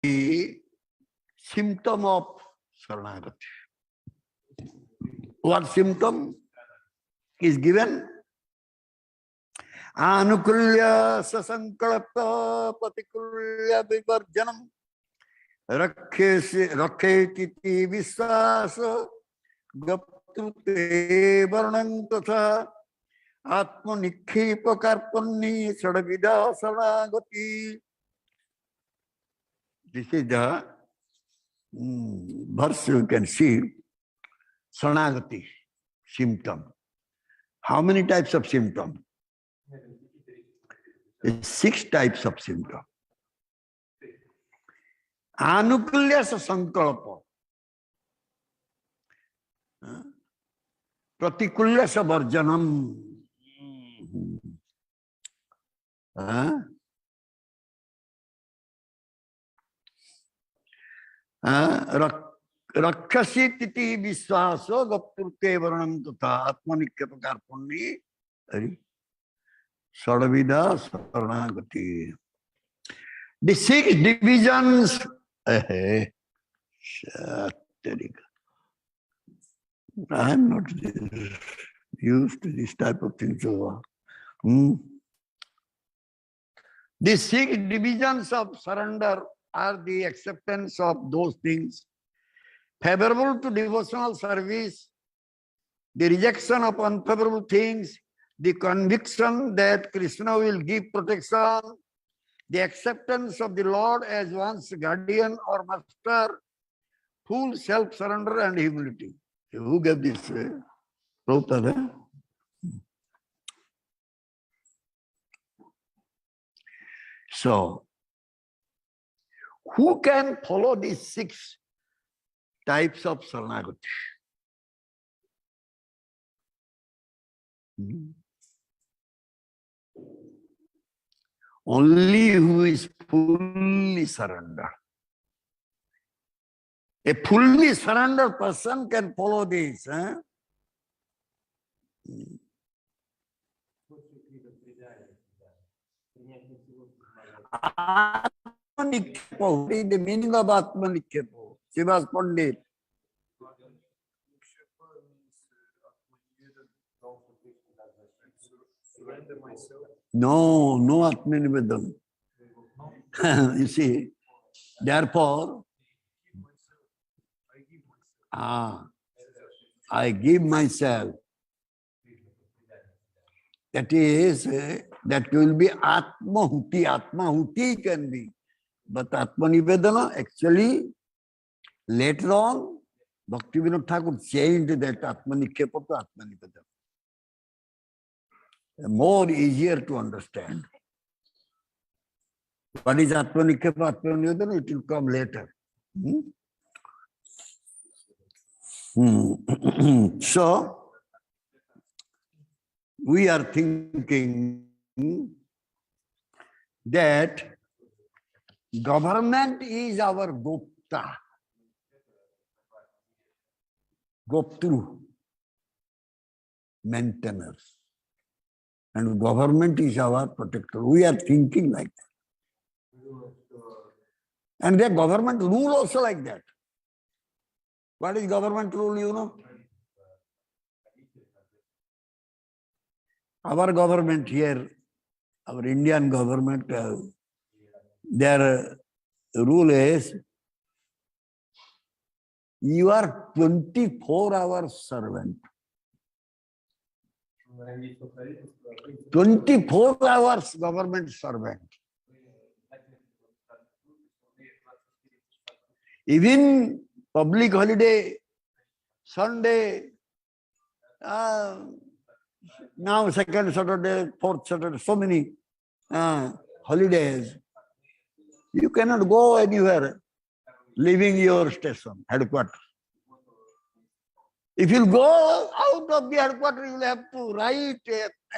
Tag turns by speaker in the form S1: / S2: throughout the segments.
S1: the symptom of Saranagati. What symptom is given? Anukulya sasankalpa patikulya vivarjanam rakheti visvasa gaptute varnam tatha atma nikhipa karpanni sadavida saranagati. This is the verse you can see. Saranagati, symptom. How many types of symptom? 6 types of symptom. Anukulya sankalpa. Pratikulya varjanam. Rakshasi titi visvaso gapturte varanam tatha atmanikya pakarpanni Sadavida Saranagati. The 6 divisions. I am not used to this type of thing. So, the 6 divisions of surrender are the acceptance of those things favorable to devotional service, the rejection of unfavorable things, the conviction that Krishna will give protection, the acceptance of the Lord as one's guardian or master, full self-surrender and humility. Who gave this? Prabhupada? So, who can follow these 6 types of Saranagati? Only who is fully surrendered. A fully surrendered person can follow this. Atmanikhepo. What is the meaning of Atmanikhepo? Srivas Pandit. No Atmanivedam. You see, therefore, I give myself. That is, that will be Atmahuti. Atmahuti can be. But Atmanivedana, actually, later on, Bhaktivinoda Thakur changed that Atmanikhepa to Atmanivedana. More easier to understand. What is Atmanikhepa, Atmanivedana? It will come later. So, we are thinking that government is our Gopta, Goptru, maintainers. And government is our protector. We are thinking like that. And the government rule also like that. What is government rule, you know? Our government here, our Indian government, their rule is, you are 24-hour servant. 24 hours government servant. Even public holiday, Sunday, now second Saturday, fourth Saturday, so many holidays. You cannot go anywhere, leaving your station, headquarters. If you go out of the headquarters, you will have to write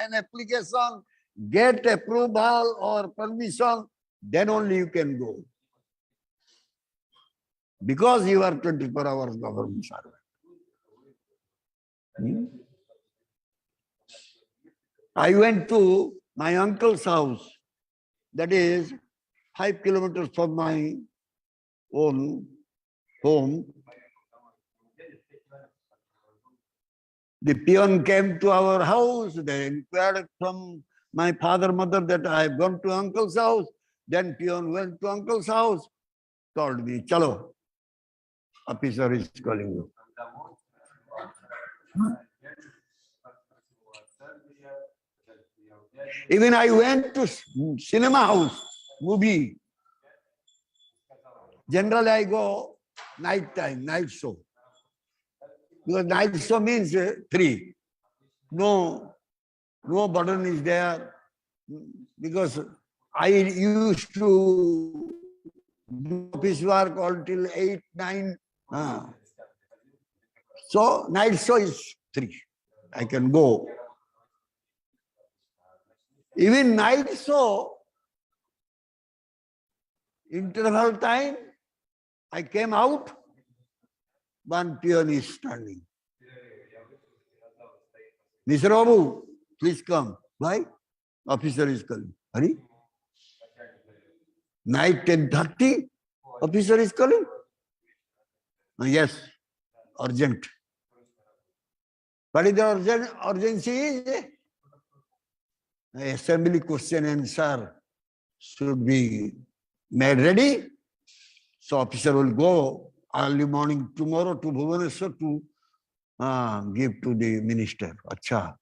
S1: an application, get approval or permission, then only you can go. Because you are 24 hours government servant. I went to my uncle's house, that is 5 kilometers from my own home, the peon came to our house. They inquired from my father, mother that I have gone to uncle's house. Then peon went to uncle's house, told me, "Chalo, officer is calling you." Even I went to cinema house, movie. Generally, I go night time, night show. Because night show means free. No burden is there. Because I used to do office work until 8, 9. So night show is free. I can go. Even night show, interval time, I came out, one peon is standing. Mr. Babu, please come. Why? Officer is calling. Hurry. Night 10:30, officer is calling. Yes, urgent. What is the urgency is? Assembly question answer should be made ready. So officer will go early morning tomorrow to Bhubaneswar to give to the minister. Acha.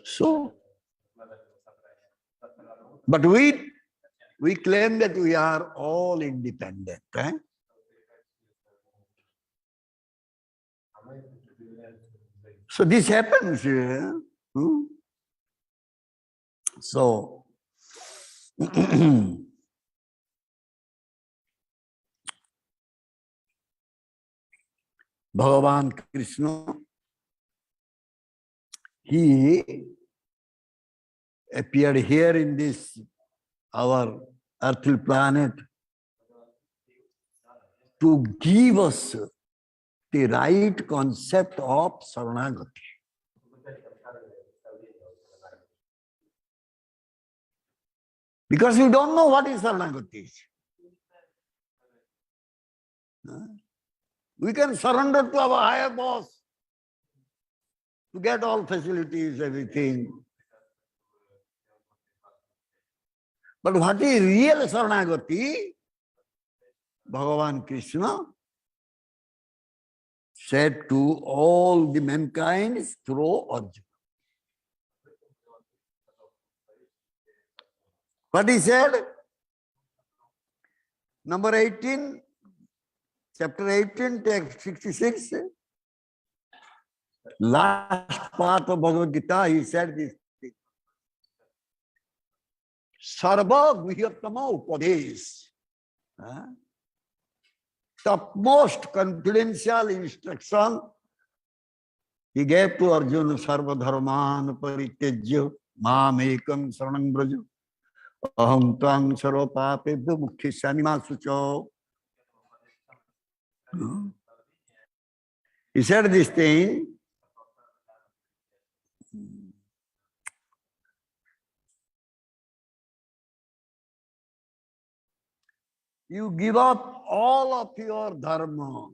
S1: So, but we claim that we are all independent. Eh? So this happens. So, Bhagavan Krishna, he appeared here in this, our earthly planet, to give us the right concept of Saranagati. Because we don't know what is Saranagati. We can surrender to our higher boss to get all facilities, everything. But what is real Saranagati? Bhagavan Krishna said to all the mankind through Arjuna. What he said? Number 18, chapter 18, text 66. Last part of Bhagavad Gita, he said this thing. Sarva Guhyatama Upadesh. Topmost confidential instruction he gave to Arjuna, Sarva Dharman Paritejya Mam Ekam Saranam Braja Aham Tvang Sarva Papebhyo Mukhyasami Ma Sucho. He said this thing. You give up all of your dharma.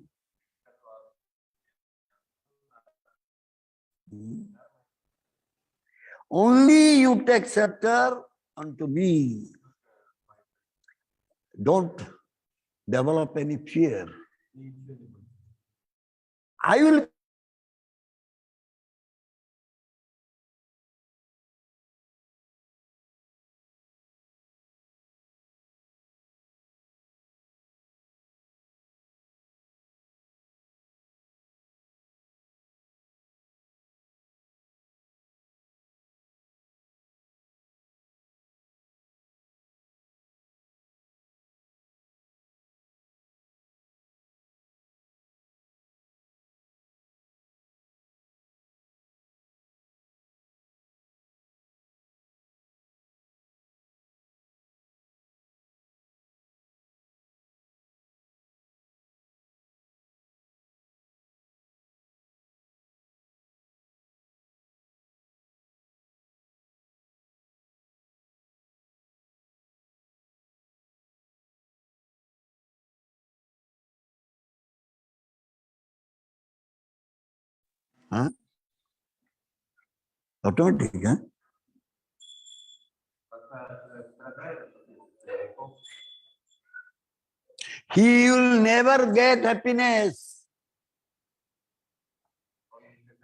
S1: Only you take shelter unto me. Don't develop any fear. I will Huh? Automatic, huh? He will never get happiness.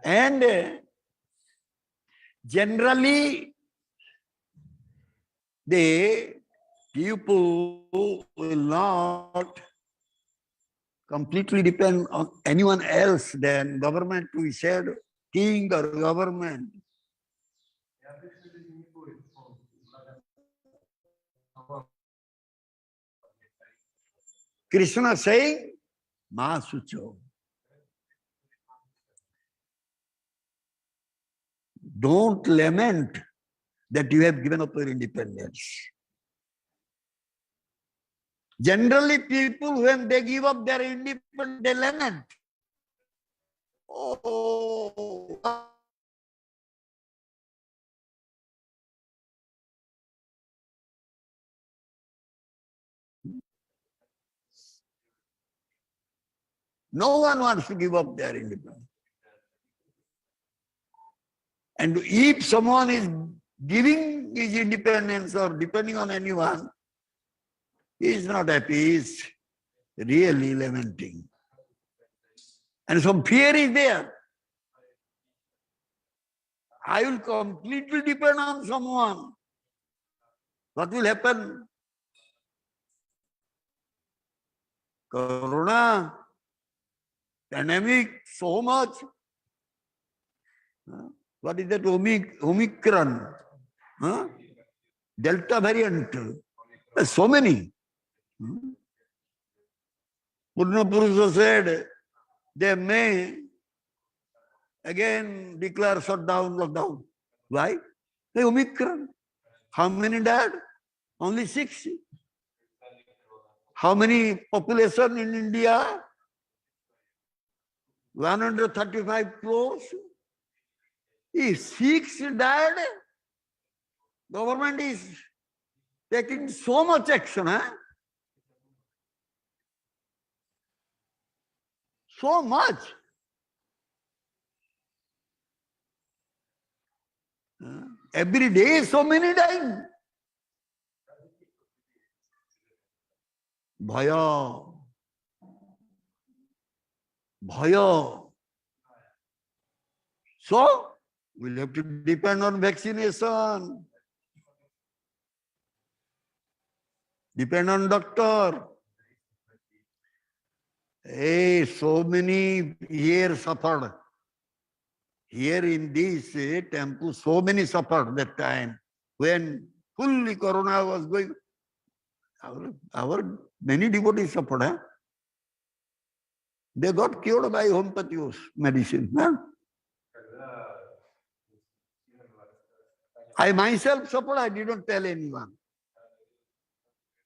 S1: And generally, the people will not completely depend on anyone else than government. We said king or government. Krishna saying, Ma Sucho. Don't lament that you have given up your independence. Generally, people, when they give up their independence, they lament. Oh, no one wants to give up their independence. And if someone is giving his independence or depending on anyone, he is not happy, he is really lamenting. And some fear is there. I will completely depend on someone. What will happen? Corona, pandemic, so much. What is that Omicron? Huh? Delta variant. So many. Purna Purusha said they may again declare shutdown, lockdown. Why? The Omicron. How many died? Only 6. How many population in India? 135 crores. If 6 died, government is taking so much action, huh? So much. Every day so many dying. Bhaya. Bhaya. So, we'll have to depend on vaccination. Depend on doctor. Hey, so many here suffered. Here in this temple, so many suffered that time. When fully Corona was going, our many devotees suffered. Huh? They got cured by homeopathy medicine. Huh? I myself suffered, I didn't tell anyone.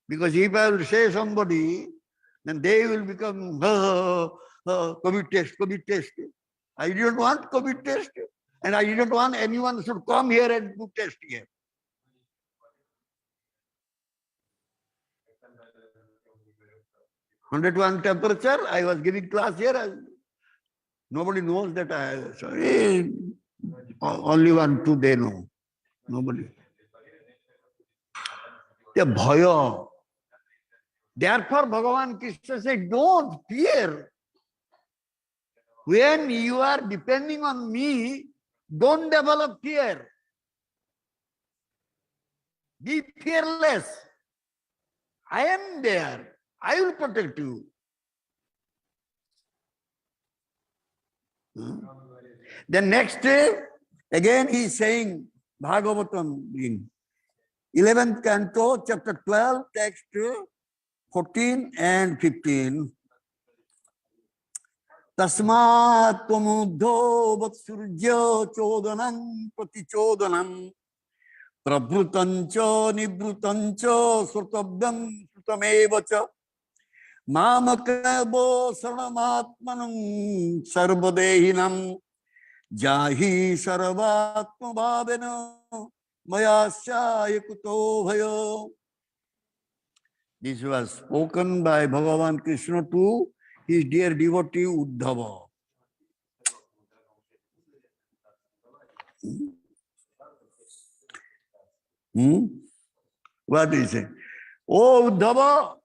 S1: Because if I will say somebody, then they will become COVID test. I didn't want COVID test. And I didn't want anyone should come here and do test here. (101) temperature, I was giving class here. Nobody knows that only 1, 2 they know. Nobody. The bhaya. Therefore, Bhagavan Krishna said, don't fear. When you are depending on me, don't develop fear. Be fearless. I am there. I will protect you. Then next day, again he is saying, Bhagavatam in 11th canto, chapter 12, text 14 and 15. Tasmat tvamuddho vatsurja chodanam pratichodanam prabhutancha nibrutancha srutabdam srutamevacha mamakabo saranamatmanam sarvadehinam jahi sarvatma bhavena mayasya kuto bhayo. This was spoken by Bhagavan Krishna to his dear devotee Uddhava. What is it? Oh, Uddhava,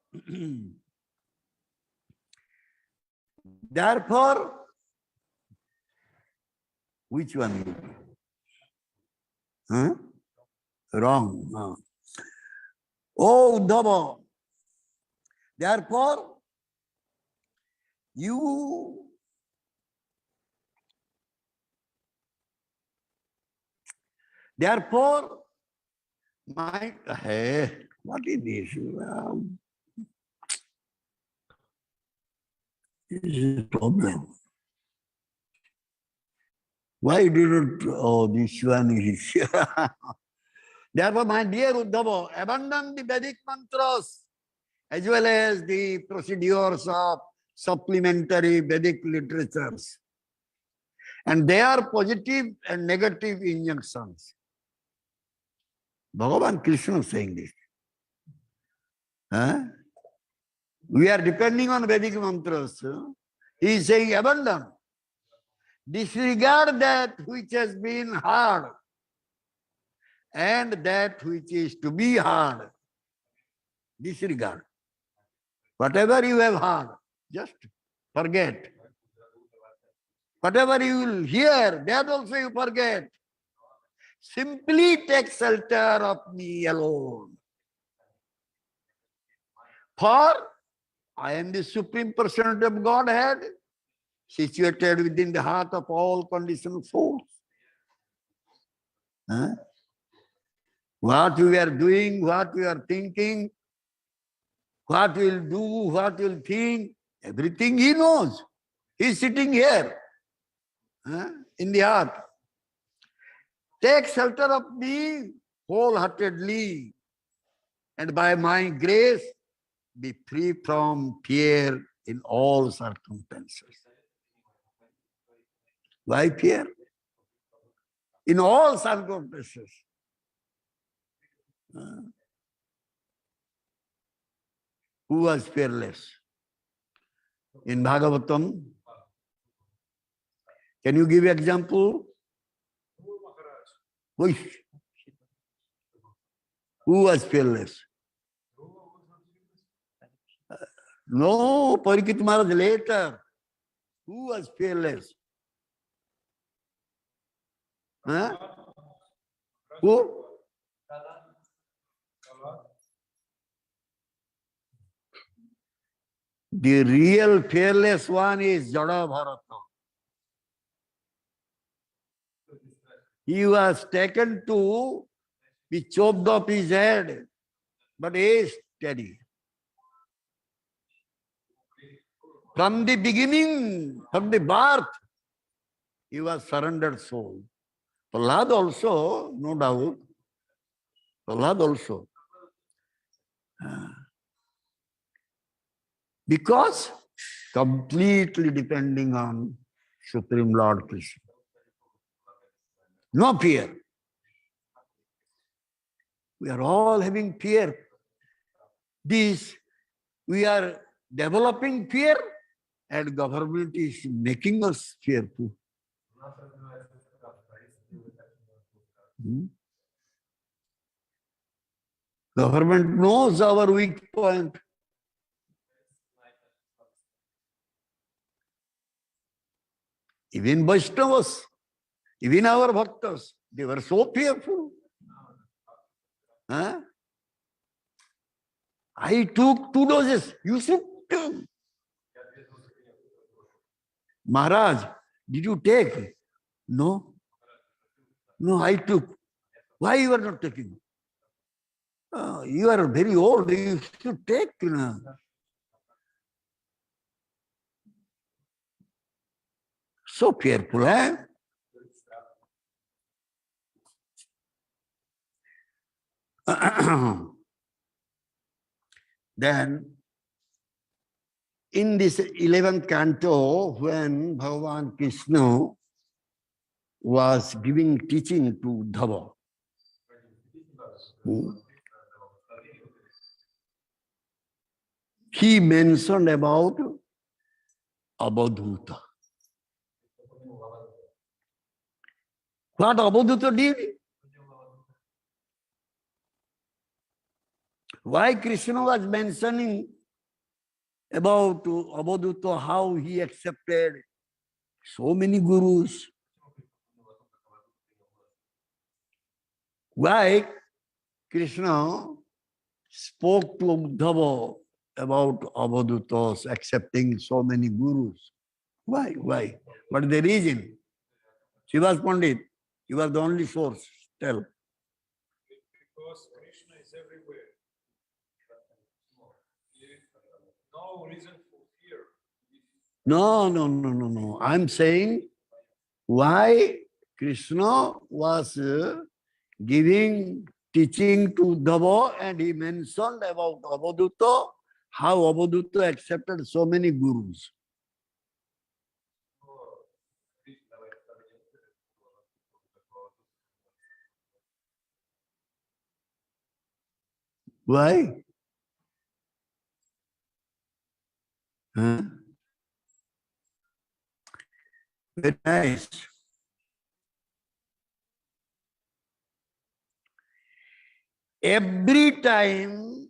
S1: therefore, which one? Huh? Wrong. Oh, Uddhava, therefore, my, hey, what is this? This is a problem. Why didn't, oh, this one is, therefore, my dear Uddhava, abandon the Vedic mantras as well as the procedures of supplementary Vedic literatures. And they are positive and negative injunctions. Bhagavan Krishna is saying this. Huh? We are depending on Vedic mantras. He is saying abandon. Disregard that which has been hard and that which is to be hard. Disregard. Whatever you have heard, just forget. Whatever you will hear, that also you forget. Simply take shelter of me alone. For I am the Supreme Personality of Godhead, situated within the heart of all conditioned souls. Huh? What we are doing, what we are thinking, what we will do, what we will think, everything he knows. He is sitting here, in the heart. Take shelter of me wholeheartedly, and by my grace, be free from fear in all circumstances. Why fear? In all circumstances. Who was fearless? In Bhagavatam, can you give example? Who was fearless? No, Parikshit Maharaj later. Who was fearless? Huh? Who? The real fearless one is Jada Bharata. He was taken to be chopped off his head, but he is steady. From the beginning, from the birth, he was surrendered soul. Prahlad also, no doubt. Prahlad also. Because completely depending on Supreme Lord Krishna. No fear. We are all having fear. This, we are developing fear, and government is making us fearful. Government knows our weak point. Even Vaishnavas, even our bhaktas, they were so fearful. Huh? I took 2 doses. You should take. Maharaj, did you take? No. No, I took. Why you are not taking? You are very old. You should take. So fearful, eh? Then, in this 11th canto, when Bhagavan Krishna was giving teaching to Uddhava, he mentioned about Avadhuta. What Avadhuta did? Why Krishna was mentioning about Avadutta, how he accepted so many gurus? Why Krishna spoke to Uddhava about Avaduttas accepting so many gurus? Why? Why? What is the reason? Srivas Pandit, you are the only source. Tell.
S2: Because Krishna is everywhere. No reason for fear.
S1: No. I'm saying why Krishna was giving teaching to Uddhava and he mentioned about Avadutta, how Avadutta accepted so many gurus. Why? Huh? Very nice. Every time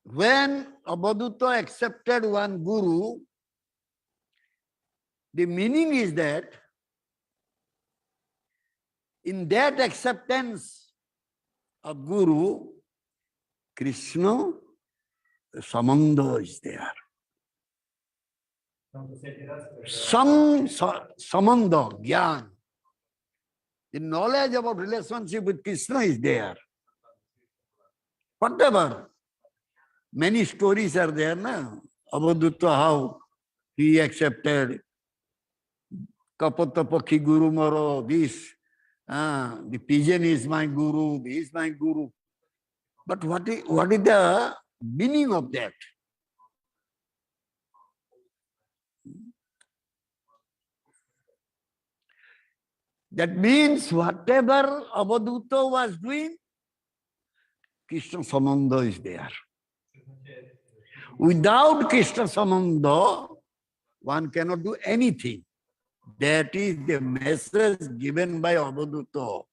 S1: when Avadutta accepted one guru, the meaning is that in that acceptance of guru, Krishna, samandha is there. Some samandha, gyan. The knowledge about relationship with Krishna is there. Whatever. Many stories are there, na? Avadutta, how he accepted Kapata Pakhi Guru Maro, this. The pigeon is my guru, he is my guru. But what is the meaning of that? That means whatever Avadutta was doing, Krishna Samandha is there. Without Krishna Samandha, one cannot do anything. That is the message given by Avadutta.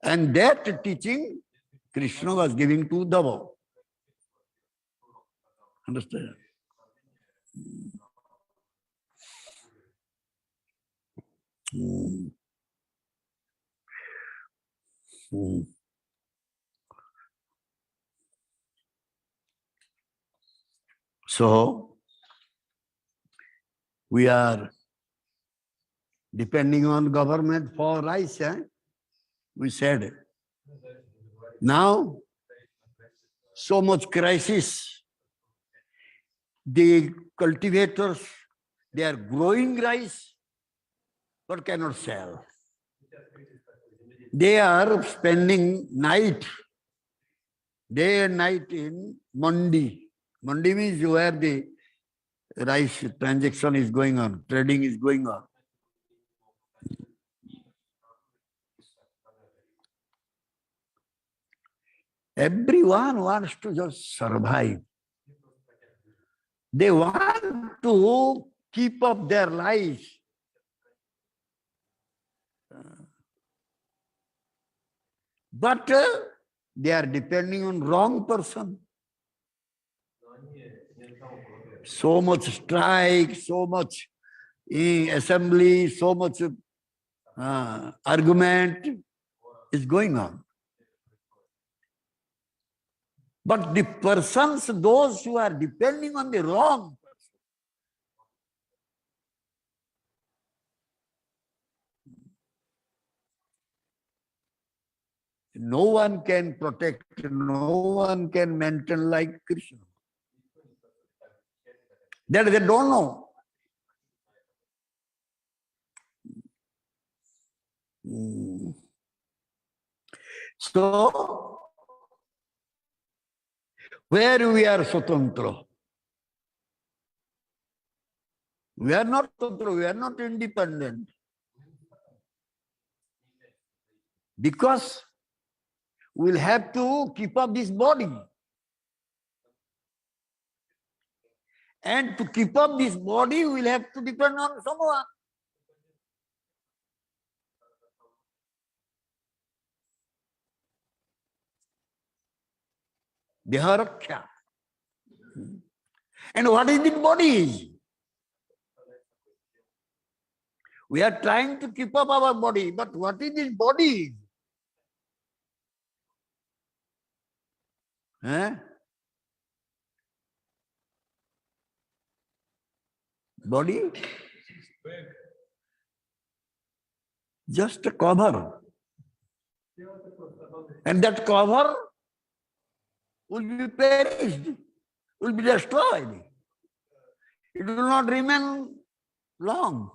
S1: And that teaching, Krishna was giving to Uddhava. Understand? So, we are depending on government for rice, we said. Now, so much crisis. The cultivators, they are growing rice, but cannot sell. They are spending day and night in mandi. Mandi means where the rice transaction is going on, trading is going on. Everyone wants to just survive. They want to keep up their life. But they are depending on wrong person. So much strike, so much assembly, so much argument is going on. But the persons, those who are depending on the wrong person, no one can protect, no one can maintain like Krishna. That they don't know. So, where we are Swatantra? We are not Swatantra, we are not independent. Because we'll have to keep up this body. And to keep up this body, we'll have to depend on someone. Deharaksha. And what is it body is? We are trying to keep up our body, but what is this body? Eh? Body? Just a cover. And that cover will be perished, will be destroyed. It will not remain long.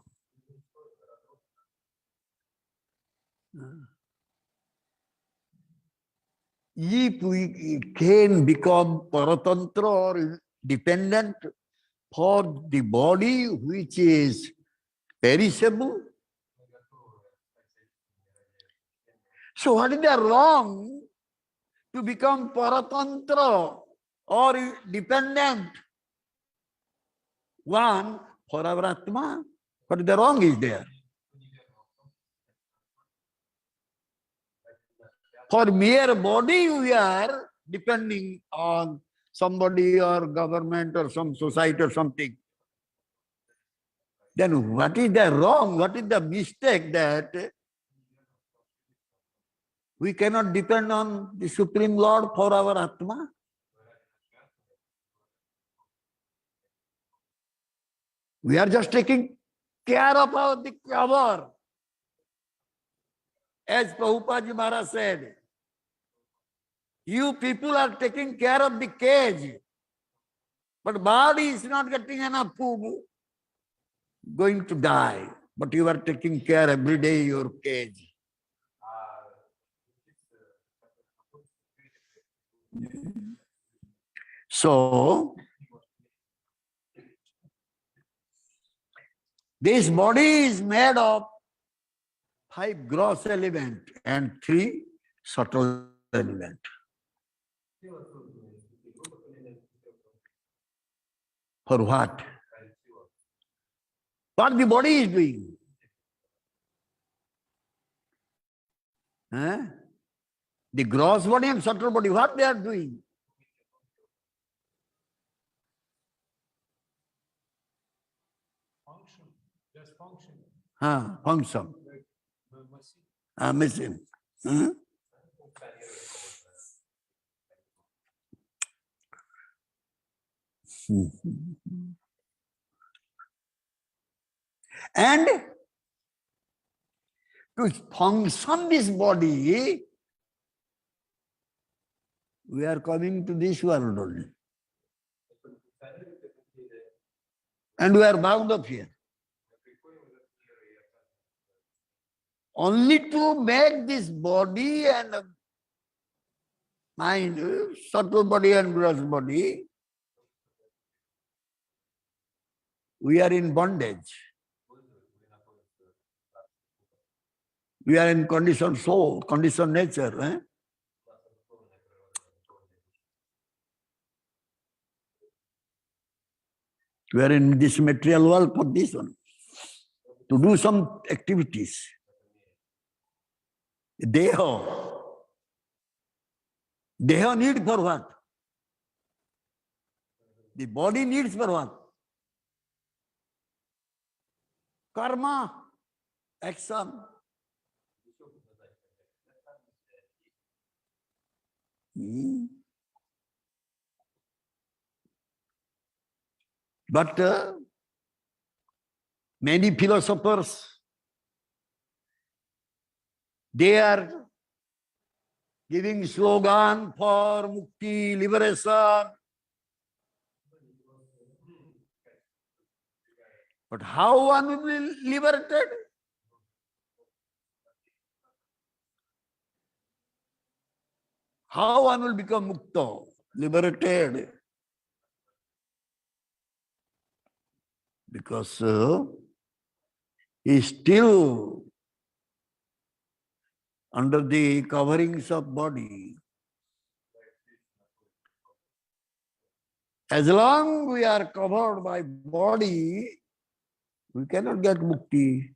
S1: If we can become paratantra or dependent for the body which is perishable, so what is the wrong to become paratantra or dependent one for our Atma? What is the wrong is there? For mere body we are depending on somebody or government or some society or something. Then what is the wrong? What is the mistake that we cannot depend on the Supreme Lord for our Atma? We are just taking care of the cover. As Prabhupada Ji Maharaj said, you people are taking care of the cage, but body is not getting enough food, going to die. But you are taking care every day your cage. So, this body is made of 5 gross elements and 3 subtle elements. For what? What the body is doing? Huh? The gross body and subtle body, what they are doing?
S2: Function, just function.
S1: Function. Machine. Huh? And to function this body, we are coming to this world only. And we are bound up here. Only to make this body and mind, subtle body and gross body, we are in bondage. We are in conditioned soul, conditioned nature. Eh? We are in this material world for this one, to do some activities. Deha need for what? The body needs for what? Karma, action. But many philosophers, they are giving slogan for mukti, liberation. But how one will be liberated? How one will become mukta, liberated? Because he is still under the coverings of body. As long we are covered by body, we cannot get mukti.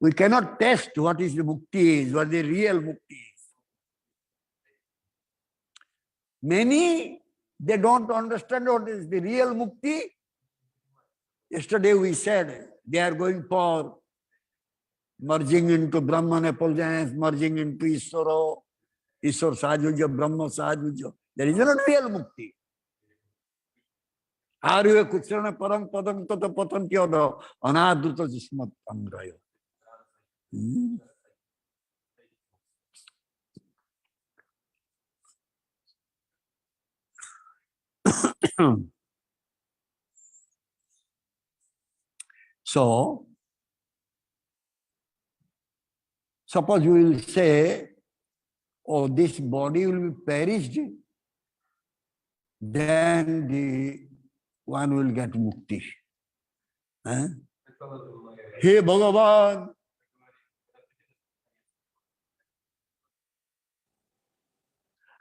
S1: We cannot test what is the mukti is, what the real mukti is. Many, they don't understand what is the real mukti. Yesterday we said they are going for merging into Brahman effulgence, merging into Ishvara, Ishvara Sahajuja, Brahma Sahajuja. There is not real mukti. Arya kutsana parang padam tata patan kyoda anadruta jismat angraya. So, suppose you will say, oh, this body will be perished, then the one will get mukti. Hey Bhagavan,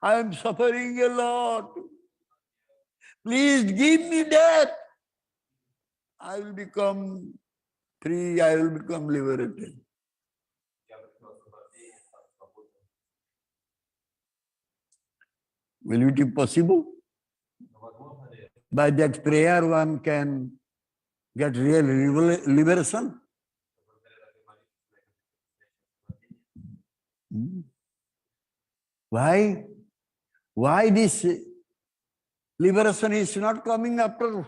S1: I am suffering a lot. Please give me death. I will become free, I will become liberated. Will it be possible? By that prayer one can get real liberation. Why? Why this liberation is not coming after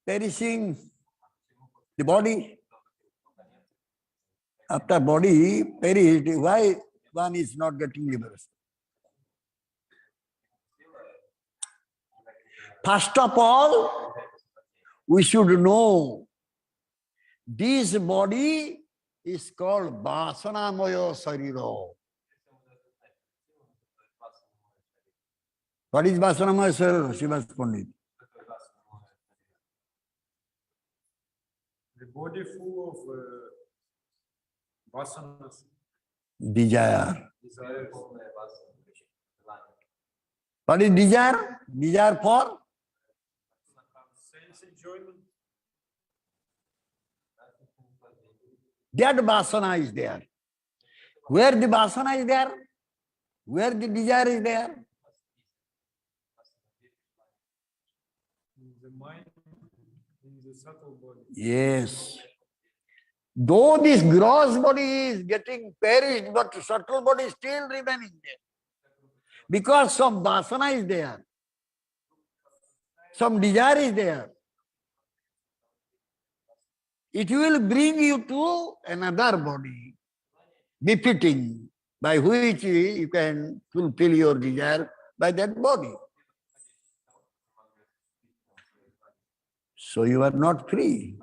S1: perishing the body? After body perished, why one is not getting liberation? First of all, we should know this body is called Vasanamaya Sarira. What is Vasanamaya Sarira, Srivas Pandit?
S2: The body full of vasanas.
S1: Desire.
S2: Desires.
S1: What is desire? Desire for?
S2: Sense enjoyment.
S1: That vasana is there. Where the vasana is there? Where the desire is there?
S2: In the mind, in the subtle body.
S1: Yes. Though this gross body is getting perished, but subtle body is still remaining there. Because some vasana is there. Some desire is there. It will bring you to another body, befitting, by which you can fulfill your desire by that body. So you are not free.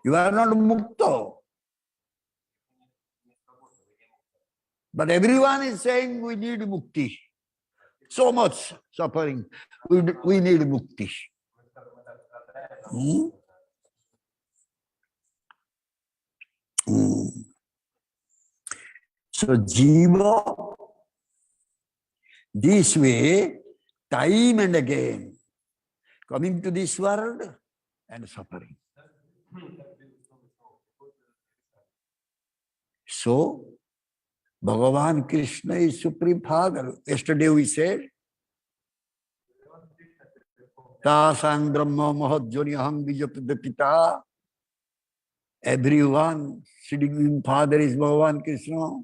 S1: You are not mukta. But everyone is saying we need mukti. So much suffering. We need mukti. So jiva, this way, time and again, coming to this world and suffering. So, Bhagavan Krishna is Supreme Father. Yesterday we said, Tasang Brahma Mahadjonyaham Bijapita. Everyone sitting in Father is Bhagavan Krishna.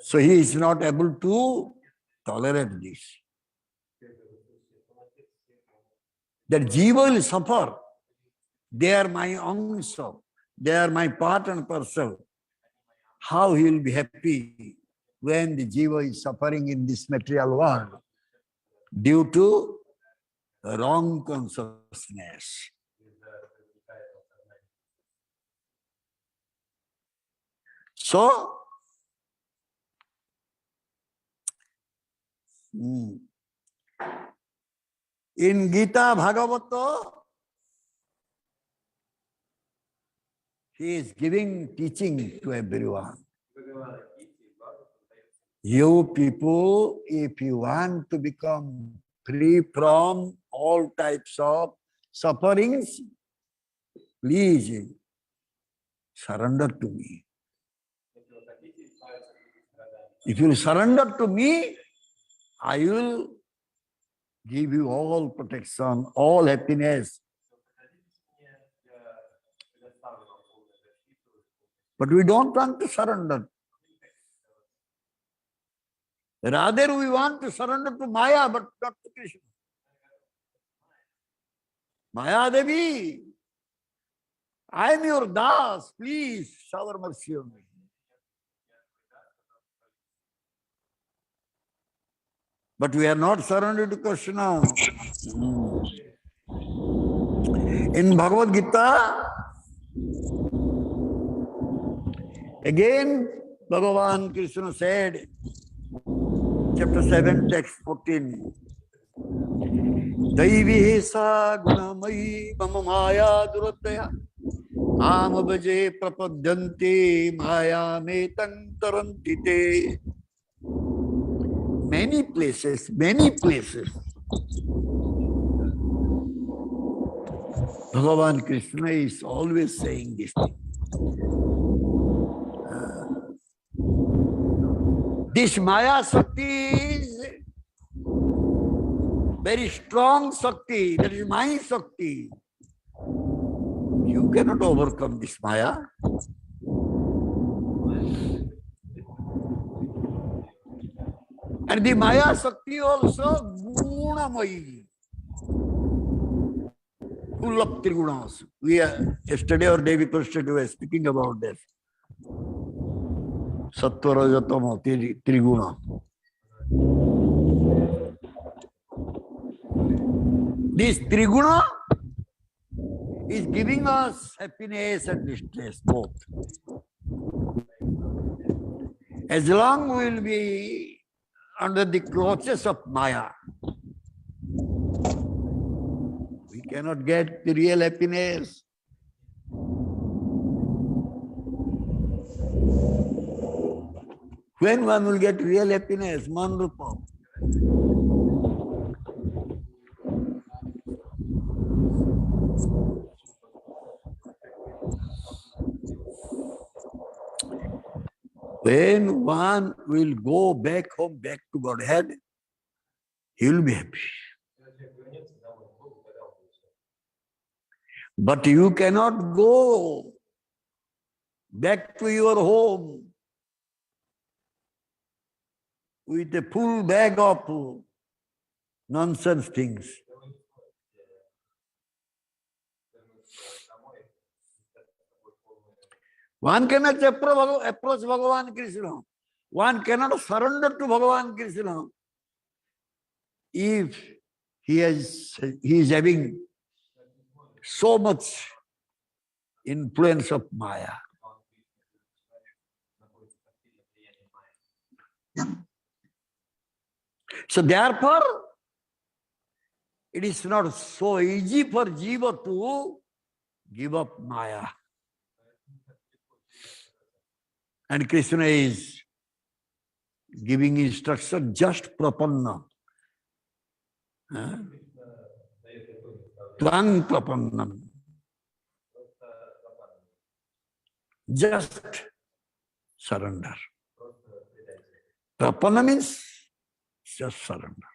S1: So he is not able to tolerate this. That jiva will suffer. They are my answer. They are my part and parcel. How he will be happy when the jiva is suffering in this material world due to wrong consciousness. So, in Gita Bhagavata, he is giving teaching to everyone. You people, if you want to become free from all types of sufferings, please surrender to me. If you surrender to me, I will give you all protection, all happiness. But we don't want to surrender. Rather, we want to surrender to Maya, but not to Krishna. Maya Devi, I am your Das. Please shower mercy on me. But we are not surrendered to Krishna. In Bhagavad Gita, again, Bhagavan Krishna said, chapter 7, text 14, Daivi sa gunamayi mama maya durataya Am bhaje prapadyanti maya metang tarantite. Many places, Bhagavan Krishna is always saying this thing. This Maya Shakti is very strong Shakti, that is my Shakti. You cannot overcome this Maya. And the Maya Shakti also Gunamayi. Full of Trigunas. We are, yesterday or day before yesterday, we were speaking about this. Sattva Rajatama Triguna. This Triguna is giving us happiness and distress both. As long we will be under the clutches of Maya, we cannot get the real happiness. When one will get real happiness, Manrupa. When one will go back home, back to Godhead, he will be happy. But you cannot go back to your home with a full bag of nonsense things. One cannot approach Bhagavan Krishna. One cannot surrender to Bhagavan Krishna if he is having so much influence of Maya. So therefore, it is not so easy for Jiva to give up Maya. And Krishna is giving instruction just prapanna. Tvang prapannam. Just surrender. Prapanna means just surrender.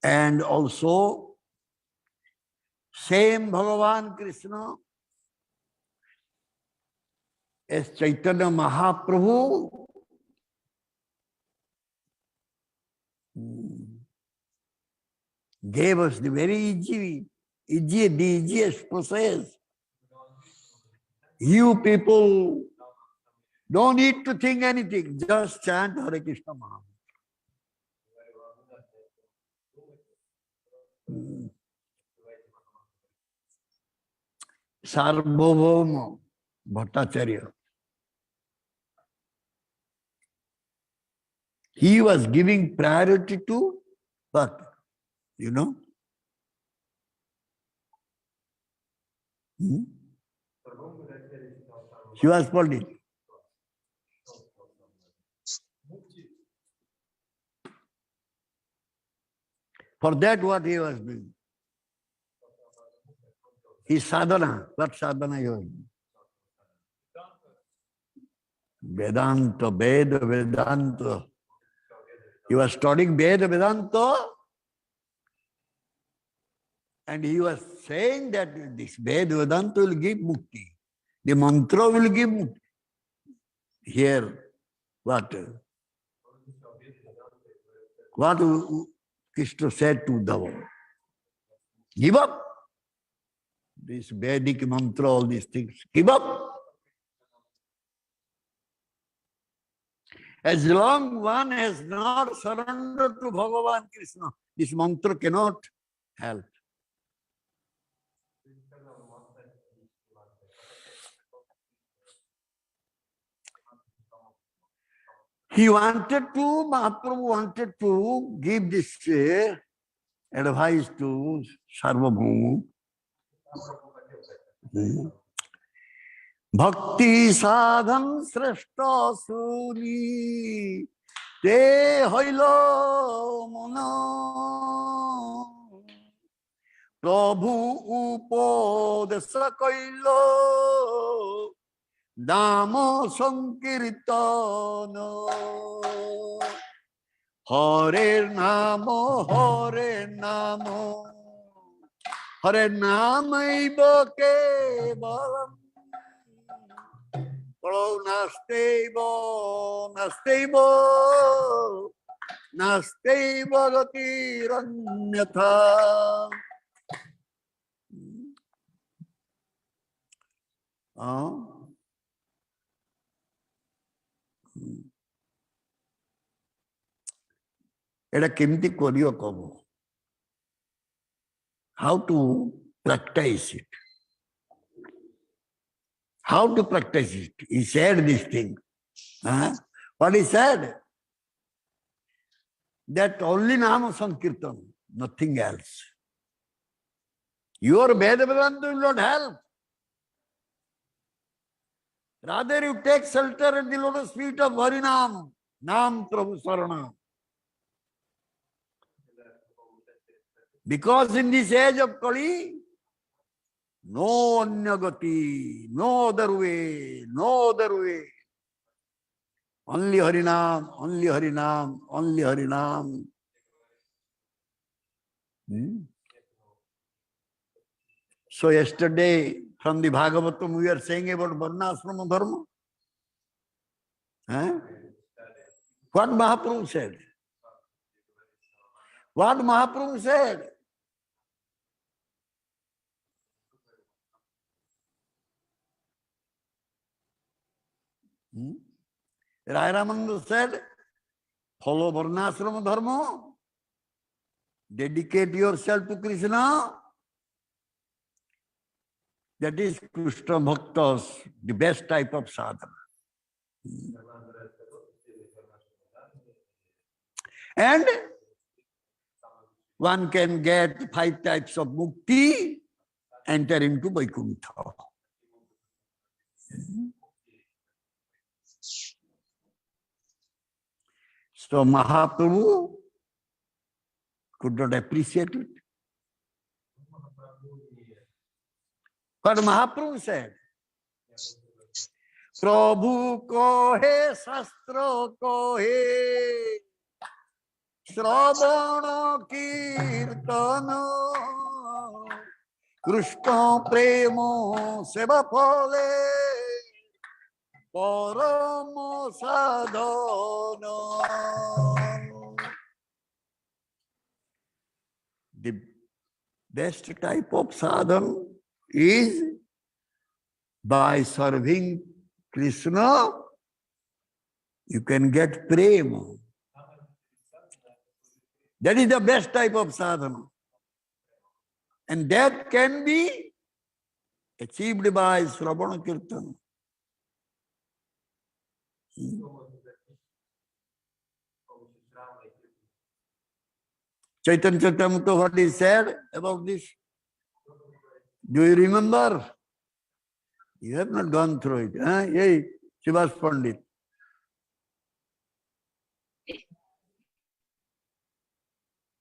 S1: And also, same Bhagavan Krishna as Chaitanya Mahaprabhu gave us the very the easiest process. You people don't need to think anything, just chant Hare Krishna Mahamantra. Sarvabhauma Bhattacharya. He was giving priority to what? You know? He was Pandit. For that, what he was doing? His sadhana. What sadhana he was doing? Vedanta, Vedanta. He was studying Vedanta, and he was saying that this Vedanta will give mukti. The mantra will give mukti. Here, what Krishna said to Uddhava? Give up this Vedic mantra, all these things. Give up. As long one has not surrendered to Bhagavan Krishna, this mantra cannot help. He wanted to, Mahaprabhu wanted to give this advice to Sarvabhauma. Bhakti sadhan sreshta suni te hoilo mono Prabhu upodesa kailo Damo sankirtana Hare Namo Hare Namaiva Kevalam Nasteva Gatiranyatha. Eta kemti koriyo kobo? How to practice it? How to practice it? He said this thing. What he said? That only Nama Sankirtan, nothing else. Your Vedanta will not help. Rather you take shelter at the lotus feet of Harinam, Nam Prabhu Saranam. Because in this age of Kali, no anyagati, no other way, no other way. Only Harinam, only Harinam, only Harinam. So yesterday, from the Bhagavatam, we are saying about Varnasrama Dharma. What Mahaprabhu said? What Mahaprabhu said? Rai Ramananda said, follow Varnasrama Dharma, dedicate yourself to Krishna. That is Krishna Bhaktas, the best type of sadhana. And one can get 5 types of mukti, enter into Vaikuntha. So Mahaprabhu could not appreciate it. But Mahaprabhu said, Prabhu kohe, Shastra kohe, Shravana kirtana, Krishna premo seva phale, paramo sadhana. The best type of sadhana is by serving Krishna, you can get prema. That is the best type of sadhana. And that can be achieved by Shravana Kirtan. Chaitanya Charitamrita, what he said about this? Do you remember? You have not gone through it. Hey, Shivas Pandit.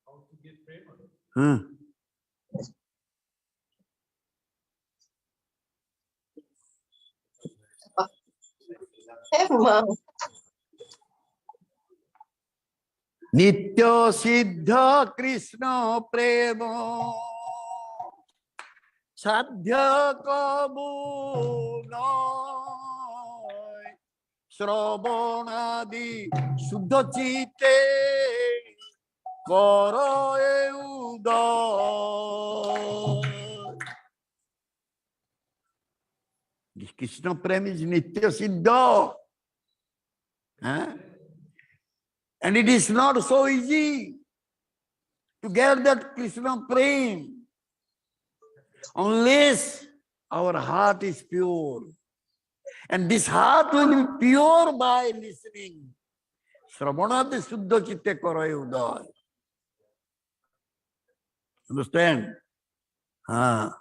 S2: How to get prema?
S3: Wow.
S1: Nitya Siddha Krishna Prema Sadhya Kabu Noy Sravanadi Suddha Chite Karo Uday. This Krishna Prema is Nitya Siddha. Huh? And it is not so easy to get that Krishna Prema unless our heart is pure. And this heart will be pure by listening. Sravanati Suddha Chitte Karai Uday. Understand? हाँ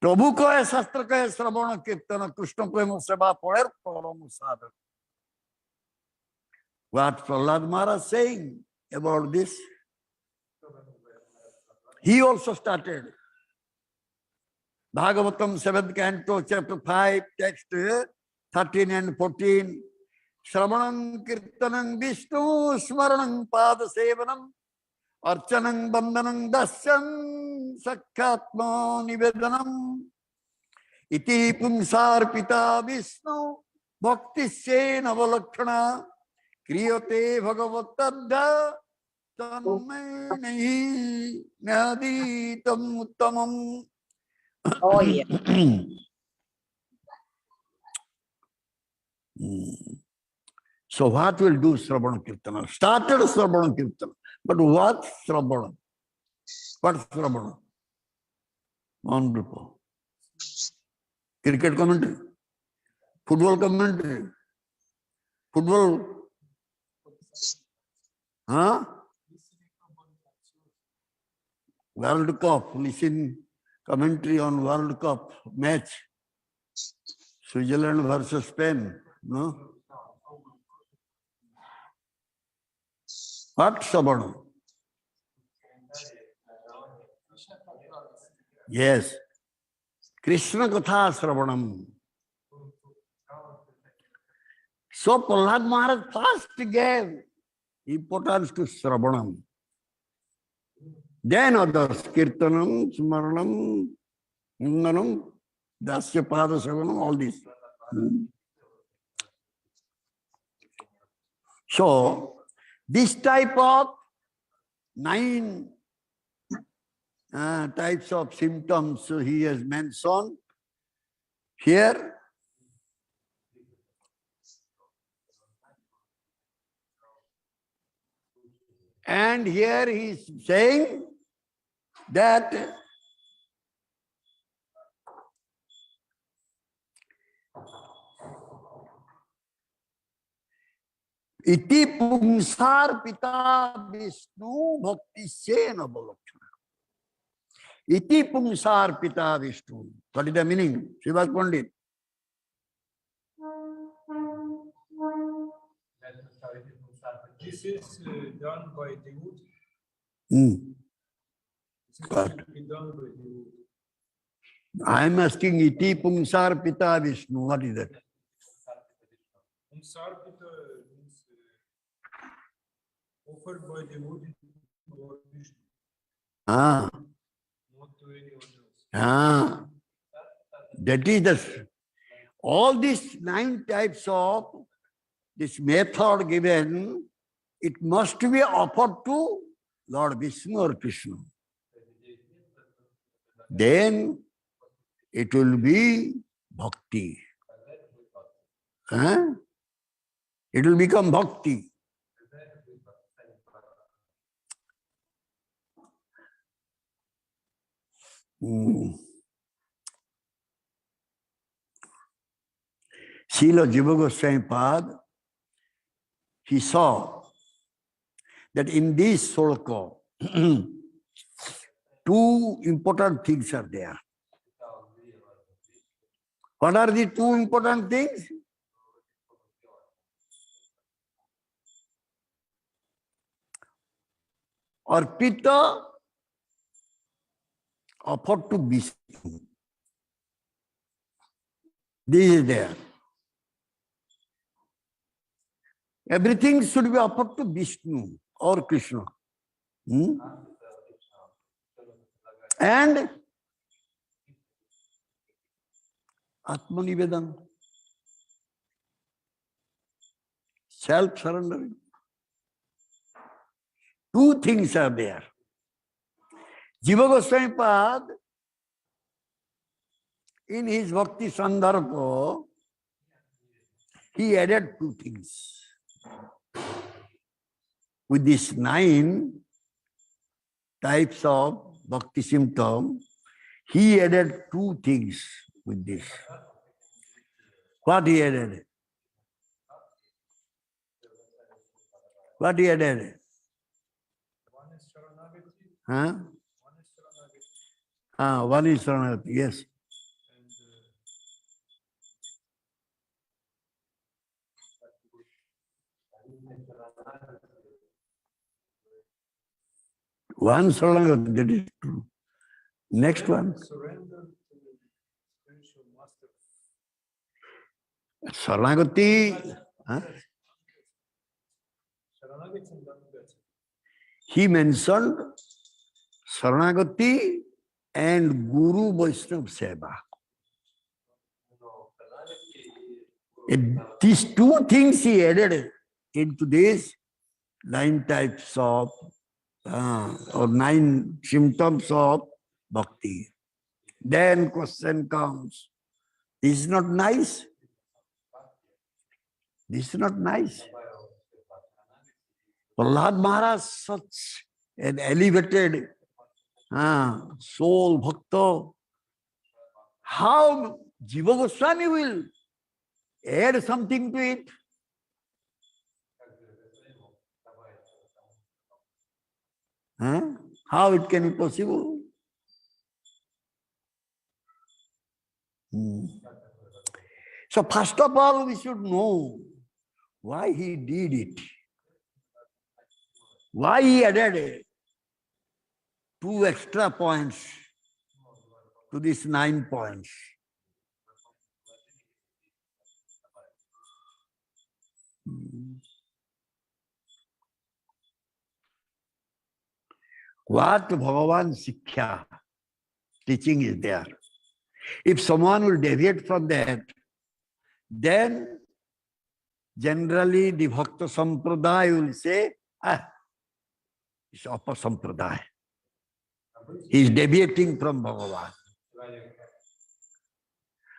S1: प्रभु को है शास्त्र का है श्रवण कीर्तन कृष्ण प्रेम सेवा पढ़े परम साधन. What Prahlad Maharaj saying about this? He also started. Bhagavatam 7th canto, chapter 5, text 13 and 14. Shravanam kirtanam Vishnu smaranam pada sevanam archanam bandhanam dasyam sakkhatma nivedanam iti pumsarpita Vishnu bhakti sena valakshana kriyate bhagavattadha tanmay nahi naditam uttamam.
S3: Oh, yeah.
S1: So what will do Sravana Kirtana? Started Sravana Kirtana. But what Sravana? What Sravana? Wonderful. Cricket commentary. Football commentary. Football. Huh? World Cup. Listen commentary on World Cup match. Switzerland versus Spain. No? What Sravana? Yes. Krishna Katha Sravanam. So Prahlad Maharaj first gave importance to Sravanam. Then others, Kirtanam, Smaranam, Mundanam, Dasya Pada Savanam, all this. So, this type of 9 types of symptoms he has mentioned here. And here he is saying that iti pumsar pita Vishnu bhakti sena balakshana. Iti pumsar pita Vishnu. What is the meaning? Srivas Pandit.
S2: This is done by devotee. This
S1: What?
S2: should be done by devotee.
S1: I am asking iti pumsar pita Vishnu. What is that?
S2: Sarpita means offered by devotee to Lord Vishnu,
S1: Ah,
S2: not to anyone else.
S1: ah. That is the, all these 9 types of this method given, it must be offered to Lord Vishnu or Krishna. Then it will be bhakti. Huh? It will become bhakti. Srila Jiva Goswami Pad, he saw that in this sloka, 2 important things are there. What are the 2 important things? Arpita, offered to Vishnu. This is there. Everything should be offered to Vishnu or Krishna. And Atmanivedan, self-surrendering. Two things are there. Jiva Goswami Pad, in his Bhakti Sandarbha, he added two things. With these 9 types of Bhakti symptom, he added 2 things with this. What he added? What he added?
S2: One is Saranagati.
S1: Huh?
S2: One is Saranagati.
S1: One is Saranagati, yes.
S2: And
S1: One Saranagati, that is true. Next one.
S2: surrender to the spiritual master.
S1: Saranagati, huh?
S2: Saranagati and Dhamagati.
S1: He mentioned Saranagati and Guru Vaishnava Seva. These 2 things he added into these 9 types of or 9 symptoms of bhakti. Then question comes, this is not nice. This is not nice. Prahlad Maharaj, such an elevated soul bhakta. How Jiva Goswami will add something to it? How it can be possible? So first of all, we should know why he did it. Why he added 2 extra points to these 9 points. What Bhagavan Sikkha teaching is there. If someone will deviate from that, then generally the Bhakta Sampradaya will say, it's Upper Sampradaya. He is deviating from Bhagavan.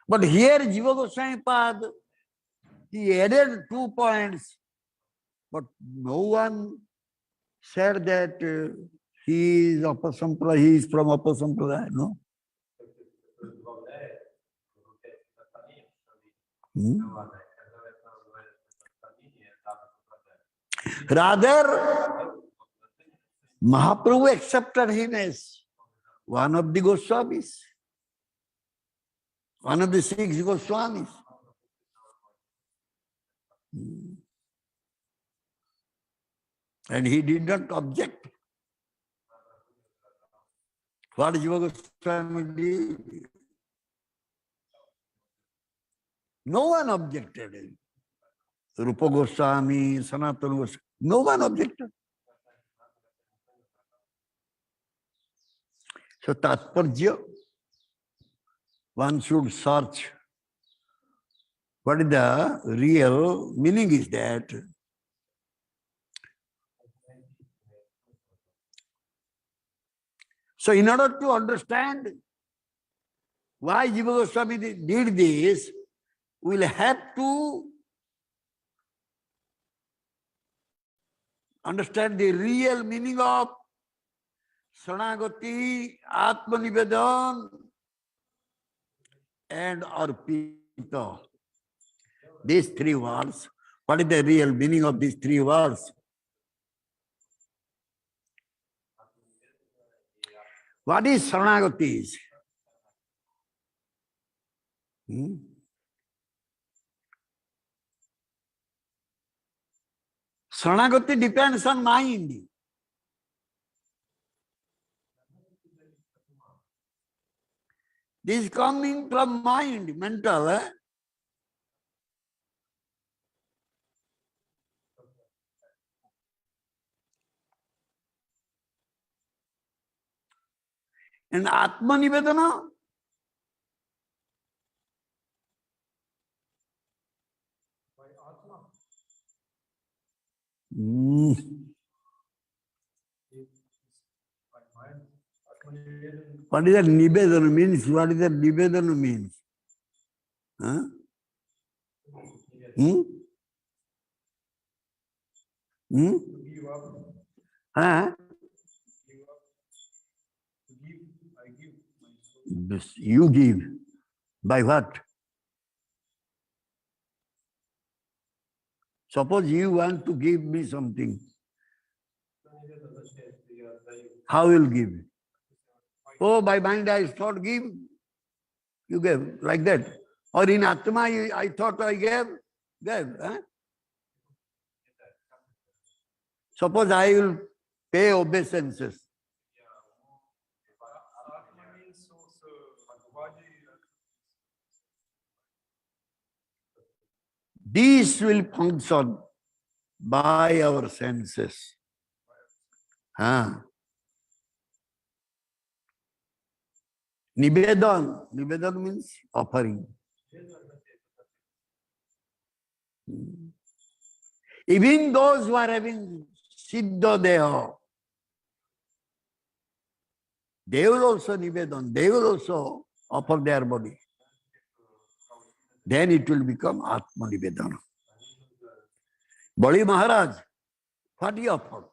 S1: But here Jiva Goswami Pad, he added 2 points, but no one said that he is Upper Sampradaya, he is from Upper Sampradaya, no? Rather, Mahaprabhu accepted him as one of the Goswamis, one of the 6 Goswamis. And he did not object. What Jiva Goswami did? No one objected. Rupa Goswami, Sanatana Goswami, no one objected. So Tatparya, one should search what is the real meaning is that. So in order to understand why Jiva Goswami did this, we will have to understand the real meaning of Saranagati, Atmanivedan, and Arpita. These 3 words. What is the real meaning of these 3 words? What is Saranagati? Saranagati depends on mind. This is coming from mind, mental. And Atma Nivedana,
S2: By Atma, it's by mind. Atma Nivedana.
S1: what is that Nivedana means? What is that Nivedana means? Huh? Hmm? Hmm?
S2: To give up,
S1: Huh?
S2: give up, to give, I give my soul.
S1: This you give. By what? Suppose you want to give me something. How will give? Oh, by mind I thought give. You gave like that. Or in Atma I thought I gave. Gave. Huh? Suppose I will pay obeisances.
S2: Atma means also body.
S1: These will function by our senses. Huh? Nivedan. Nivedan means offering. Even those who are having Siddha Deha, they will also Nivedan. They will also offer their body. Then it will become Atma Nivedana. Bali Maharaj, what he offered?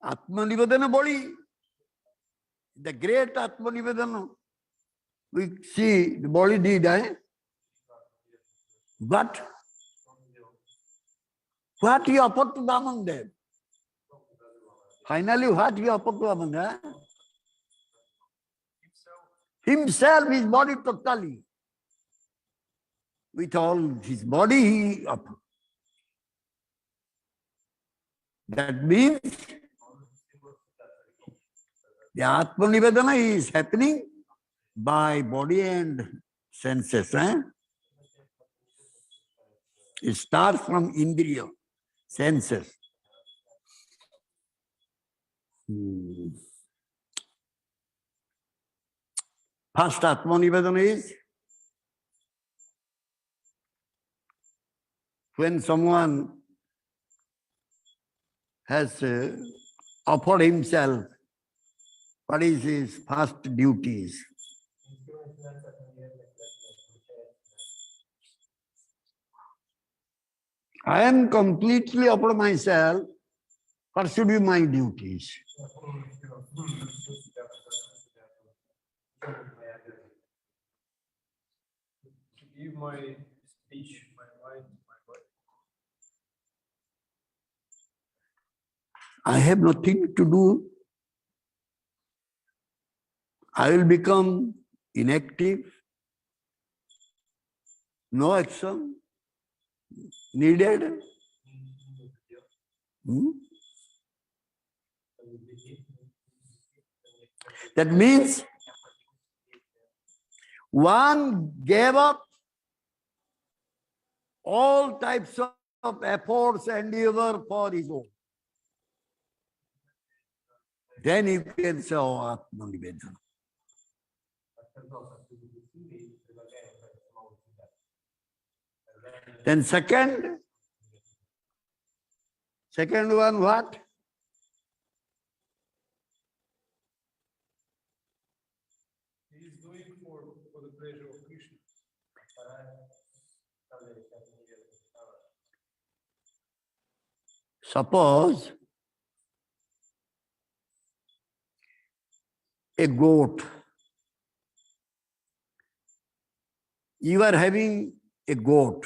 S1: Atma Nivedana Bali. The great Atma Nivedana. We see the body did, But what he offered to Vamandev? Finally, what he offered to Vamandev? Himself, his body totally. With all his body, he offered. That means the Atma Nivedana is happening by body and senses. It starts from Indriya, senses. First Atma Nivedana is when someone has offered himself, what is his first duties? I am completely offered myself. What should be my duties?
S2: To give my speech, my mind, my body.
S1: I have nothing to do. I will become inactive. No action needed. That means one gave up all types of efforts and endeavor for his own. Then you can say, oh, Atma Nivedana. Then second one, what?
S2: He is doing for the pleasure of Krishna.
S1: Suppose a goat. You are having a goat.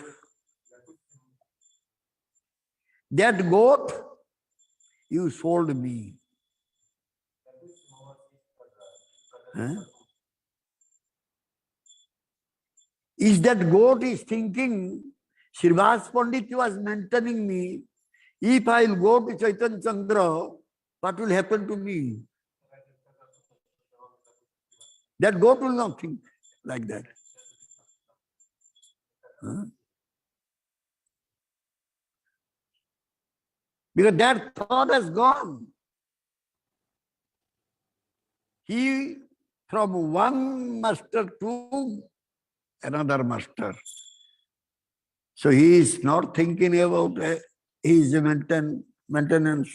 S1: That goat, you sold me. Huh? Is that goat is thinking, Srivas Pandit was mentioning me, if I will go to Chaitanya Chandra, what will happen to me? That goat will not think like that. Huh? Because that thought has gone. he from one master to another master. So he is not thinking about his maintenance.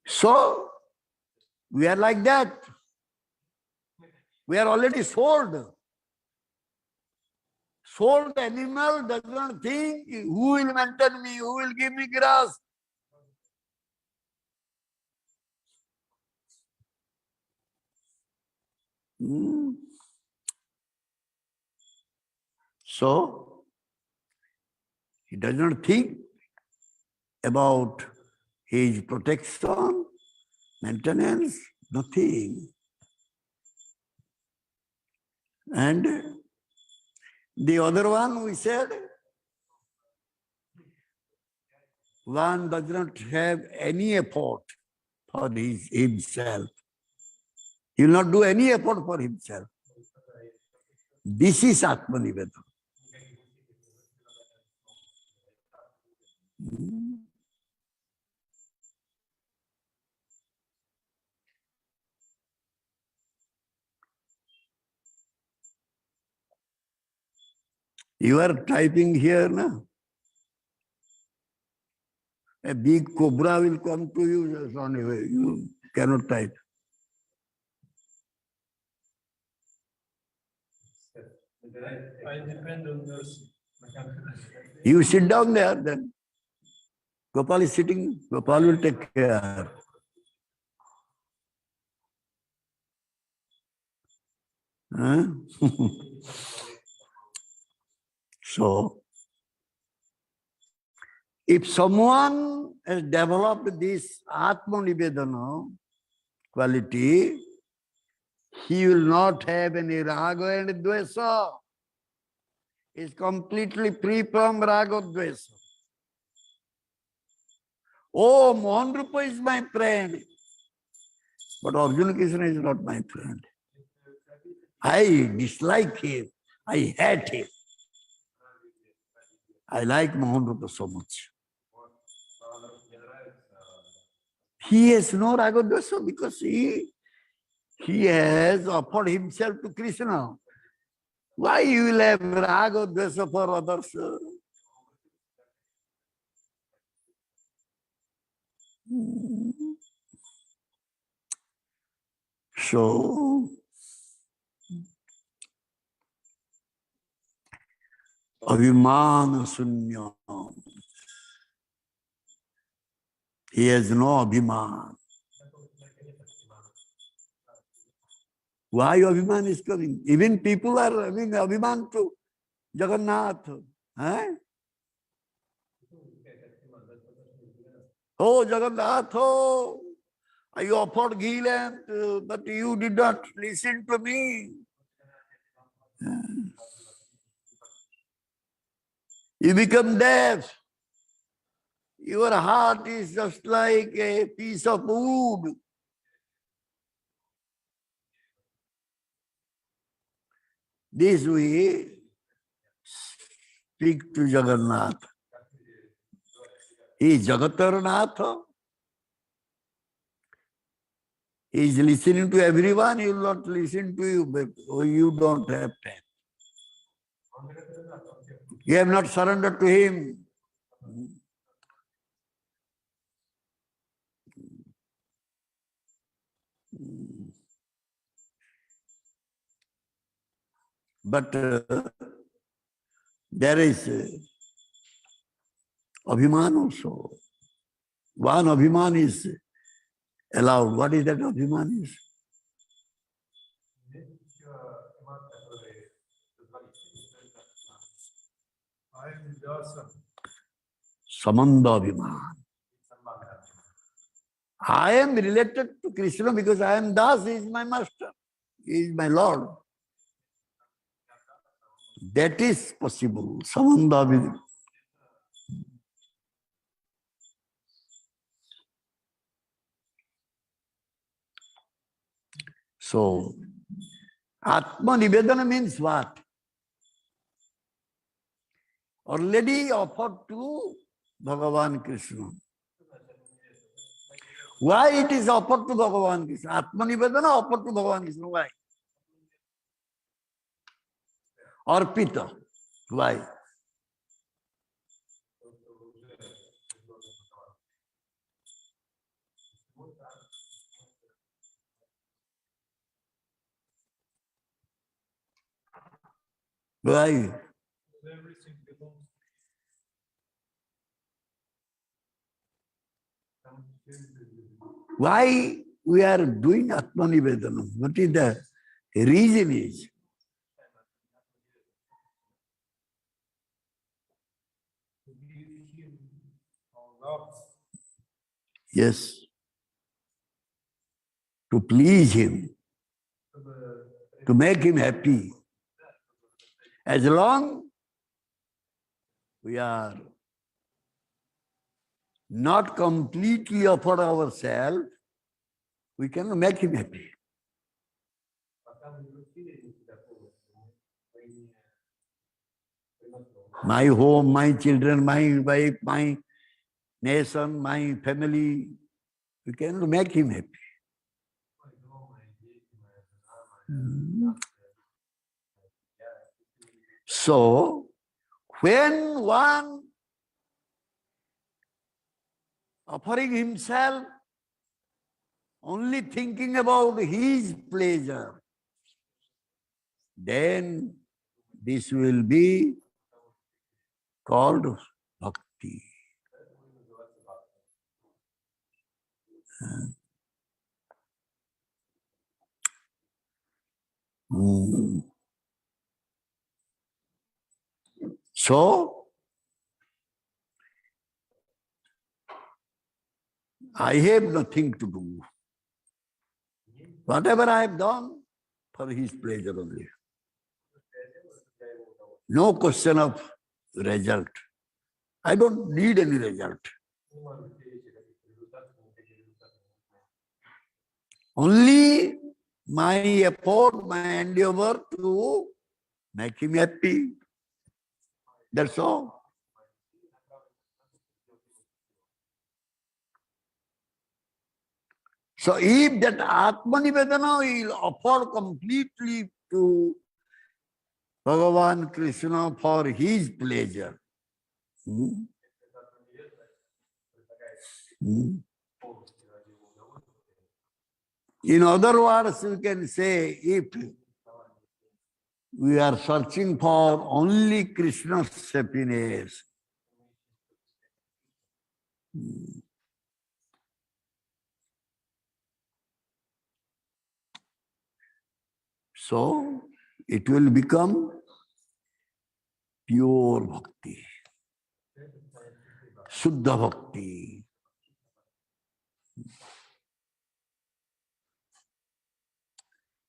S1: So we are like that. We are already sold. Sold animal does not think who will maintain me, who will give me grass. So he does not think about his protection, maintenance, nothing. And the other one, we said, one does not have any effort for himself. He will not do any effort for himself. This is Atmanivedana. You are typing here now. A big cobra will come to you, just on your way. You cannot type.
S2: I depend on this.
S1: You sit down there then. Gopal is sitting. Gopal will take care. Huh? So, if someone has developed this Atmanivedana quality, he will not have any raga and dvesa. He is completely free from raga dvesa. Oh, Mohan Rupa is my friend. But Arjuna Krishna is not my friend. I dislike him. I hate him. I like Mohan Rupa so much. He has no raga dvesa because he has offered himself to Krishna. Why you will have raga dvesa for others? So, Abhimana Sunya. He has no Abhiman. Why Abhiman is coming? Even people are having Abhiman to Jagannath. Eh? Oh, Jagannath, oh, I offered ghee lamp, but you did not listen to me. You become deaf. Your heart is just like a piece of wood. This we speak to Jagannath. He is Jagatarnath. He is listening to everyone. He will not listen to you, but you don't have time. You have not surrendered to him. But there is Abhiman also. One Abhiman is allowed. What is that Abhiman is? Samanda Abhiman. I am related to Krishna because I am Das, he is my master. He is my Lord. That is possible. Samanda Abhiman. So, Atma Nivedana means what? Already offered to Bhagavan Krishna. Why it is offered to Bhagavan Krishna? Atmanivedana offered to Bhagavan Krishna. Why? Arpita. Why? Why?
S2: Everything belongs to him.
S1: Why we are doing Atmanivedana? What is the reason is?
S2: To give him our love.
S1: Yes. To please him. To make him happy. As long we are not completely offered ourselves, we cannot make him happy. My home, my children, my wife, my nation, my family, we cannot make him happy. So, when one offering himself, only thinking about his pleasure, then this will be called bhakti. So, I have nothing to do. Whatever I have done, for his pleasure only. No question of result. I don't need any result. Only my effort, my endeavor to make him happy. That's all. So if that Atmanivedana will offer completely to Bhagavan Krishna for his pleasure. In other words, we can say, if we are searching for only Krishna's happiness, so it will become pure bhakti, Shuddha bhakti.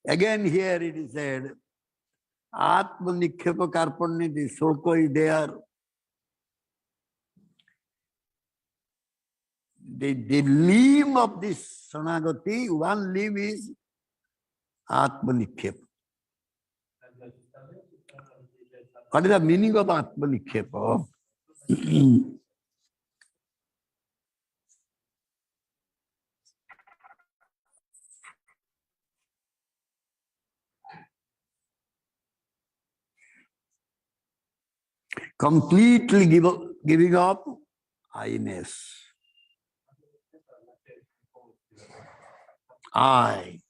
S1: Again here it is said, Atma Nikhepa Karpanya, the sloka is there. The limb of this Saranagati, one limb is Atma Nikhepa. What is the meaning of Atma Nikhepa? Completely giving up I-ness. I.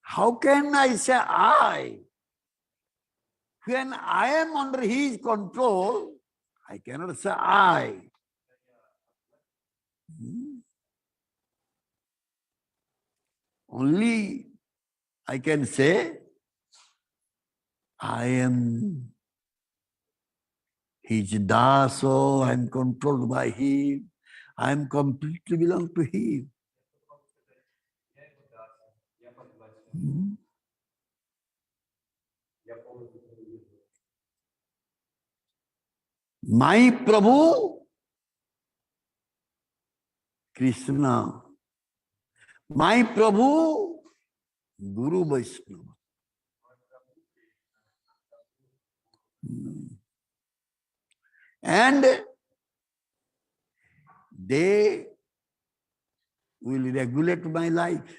S1: How can I say I? When I am under his control, I cannot say I. Only I can say I am his daso, I am controlled by him, I am completely belong to him. My Prabhu, Krishna. My Prabhu, Guru Vaishnava. And they will regulate my life.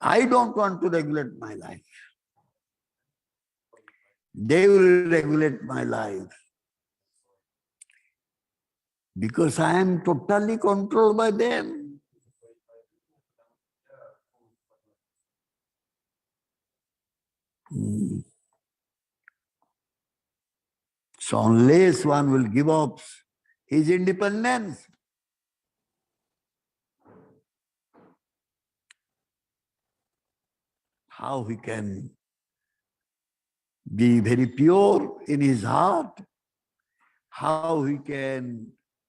S1: I don't want to regulate my life. They will regulate my life. Because I am totally controlled by them. So unless one will give up his independence, how he can be very pure in his heart, how he can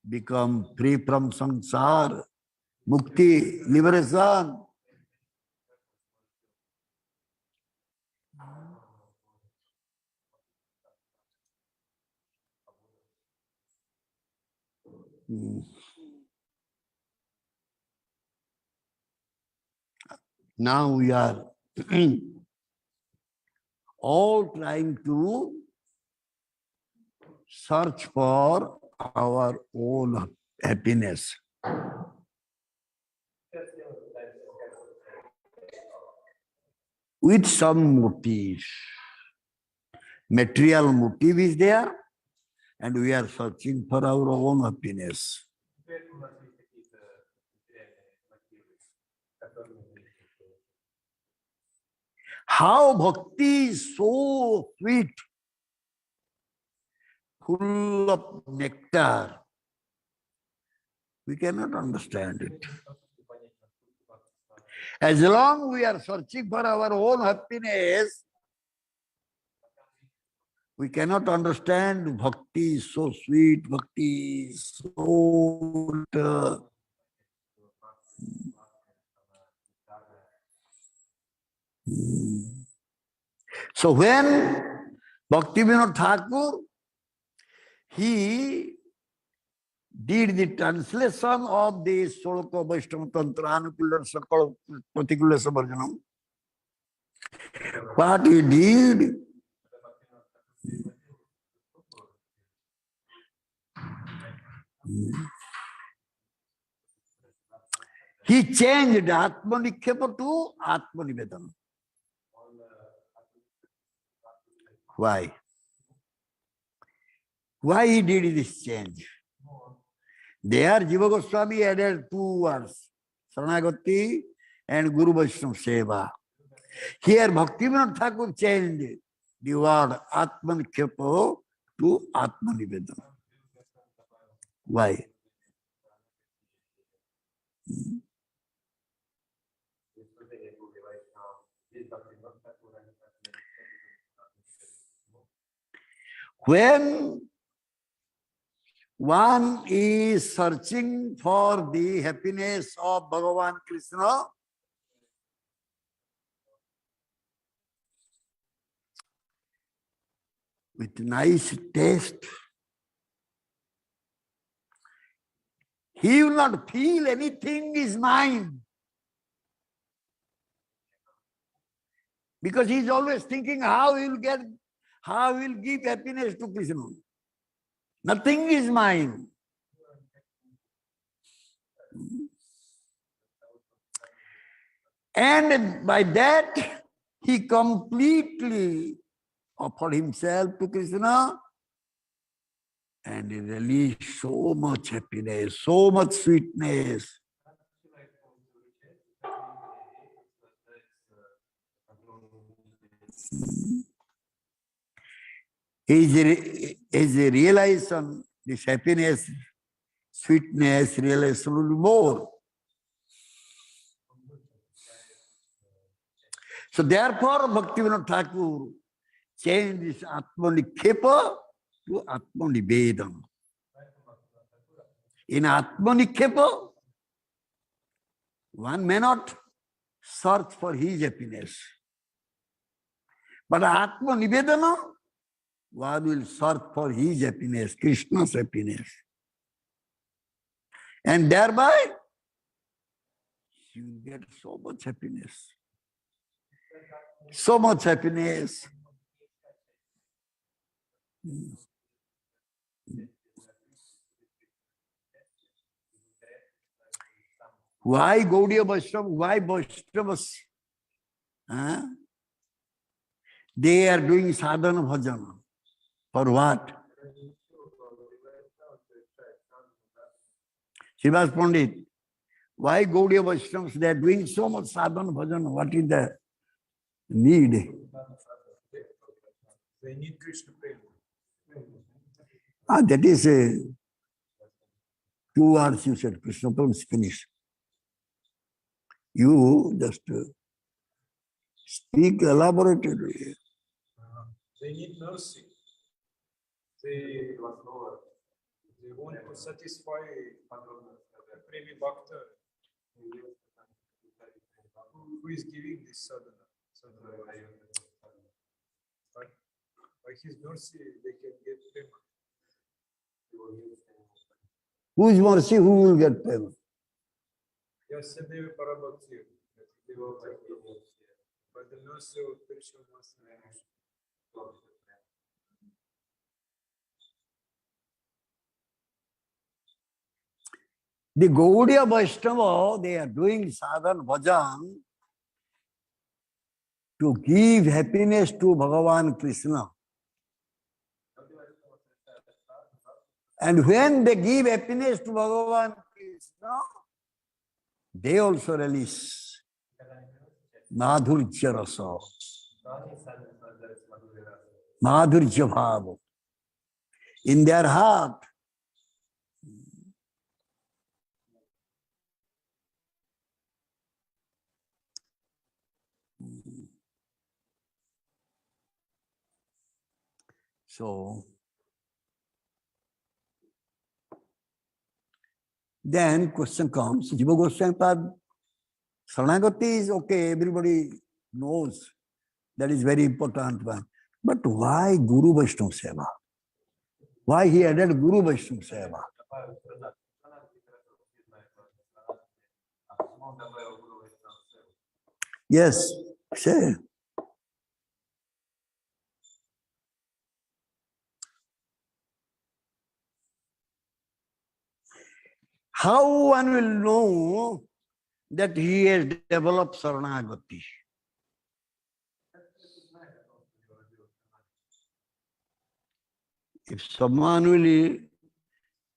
S1: become free from samsara, mukti, liberation. Now we are all trying to search for our own happiness. With some motive. Material motive is there, and we are searching for our own happiness. How bhakti is so sweet, full of nectar. We cannot understand it. As long we are searching for our own happiness, we cannot understand bhakti is so sweet, bhakti is so... So when Bhaktivinoda Thakur, he did the translation of the Soloka Vaishnava Tantra Anukular Sakal Particular Sabarjanam, what he did, he changed Atmanikhepa to Atmanivedana. Why? Why he did this change? There Jiva Goswami added two words, Saranagati and Guru Vaishnava Seva. Here Bhaktivinoda Thakur changed the word Atmanikhepa to Atmanivedana. Why? When one is searching for the happiness of Bhagavan Krishna, with nice taste, he will not feel anything is mine. Because he is always thinking how he will give happiness to Krishna. Nothing is mine. And by that, he completely offered himself to Krishna and he released so much happiness, so much sweetness. His realization, this happiness, sweetness, realization will be more. So therefore, Bhaktivinoda Thakur changed this Atmanikhepa to Atmanivedana. In Atmanikhepa, one may not search for his happiness. But Atmanivedana, one will search for his happiness, Krishna's happiness. And thereby, you will get so much happiness. So much happiness. Why Gaudiya Vaishnava? Why Vaishnavas? Huh? They are doing sadhana bhajana. For what? Srivas Pandit, why Gaudiya Vaishnavas? They are doing so much sadhana bhajana. What is the need?
S2: They need Krishna prema.
S1: That is 2 hours you said. Krishna prema is finished. You just speak elaborately.
S2: They need mercy. They want to satisfy the premi bhakta who is giving this sadhana. By his mercy, they can get prema.
S1: Whose mercy? Who will get prema?
S2: Yasadeva Parabhakti. By the mercy of Krishna Master.
S1: The Gaudiya Vaishnava, they are doing sadhana bhajan to give happiness to Bhagavan Krishna. And when they give happiness to Bhagavan Krishna, they also release Madhurya Rasa, Madhurya Bhava in their heart. So, then question comes, Jiva Goswami Pad, Saranagati is okay, everybody knows that is very important one. But why Guru Vaishnava Seva? Why he added Guru Vaishnava Seva? Yes, say. How one will know that he has developed Saranagati? If someone will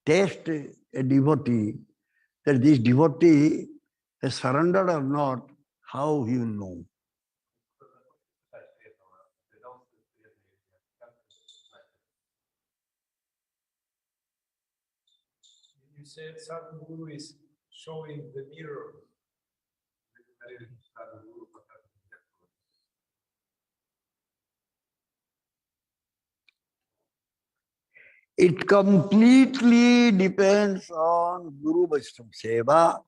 S1: test a devotee, that this devotee has surrendered or not, how he will know?
S2: You said Sadhguru is showing the mirror.
S1: It completely depends on Guru Vaishnava Seva,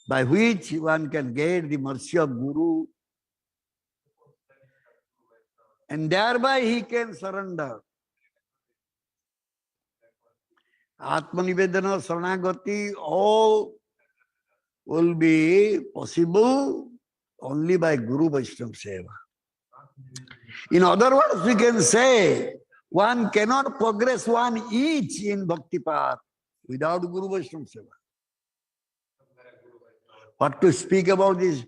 S1: by which one can get the mercy of Guru, and thereby he can surrender. Atmanivedana, Saranagati, all will be possible only by Guru Vaishnava Seva. In other words, we can say one cannot progress one inch in Bhakti path without Guru Vaishnava Seva. What to speak about these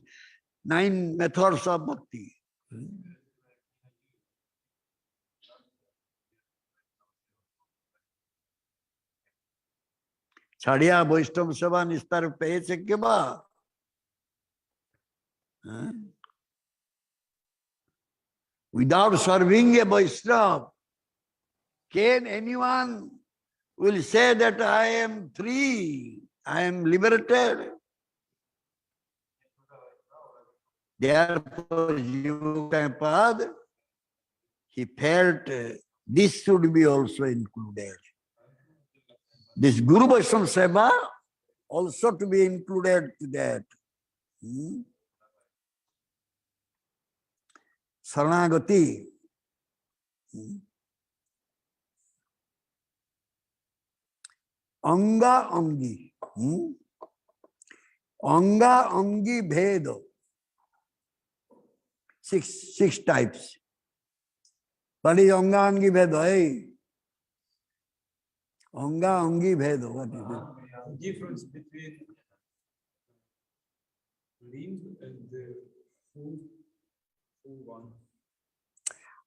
S1: 9 methods of Bhakti? Chadiya Vaishnava Seva nistar peche ke ba? Without serving a Vaishnava, can anyone will say that I am free, I am liberated? Therefore, Jiva he felt this should be also included. This Guru Vaishnava Seva also to be included to that. Saranagati. Anga Angi. Anga Angi Bheda. 6 types. What is Anga Angi Bheda? Hey? Anga Angi Bheda. What is it?
S2: difference between limb and the full one.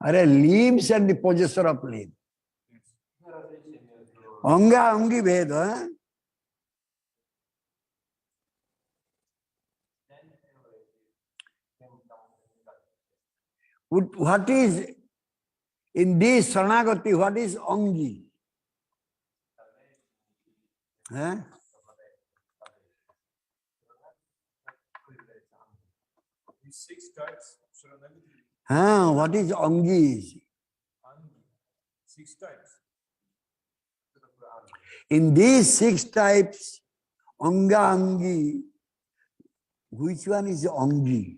S1: Are limbs and the possessor of limb. Anga angi veda. What is in this Saranagati? What is angi? Huh?
S2: These 6 types of Saranagati.
S1: What is angi?
S2: 6 types.
S1: In these 6 types, anga angi, which one is angi?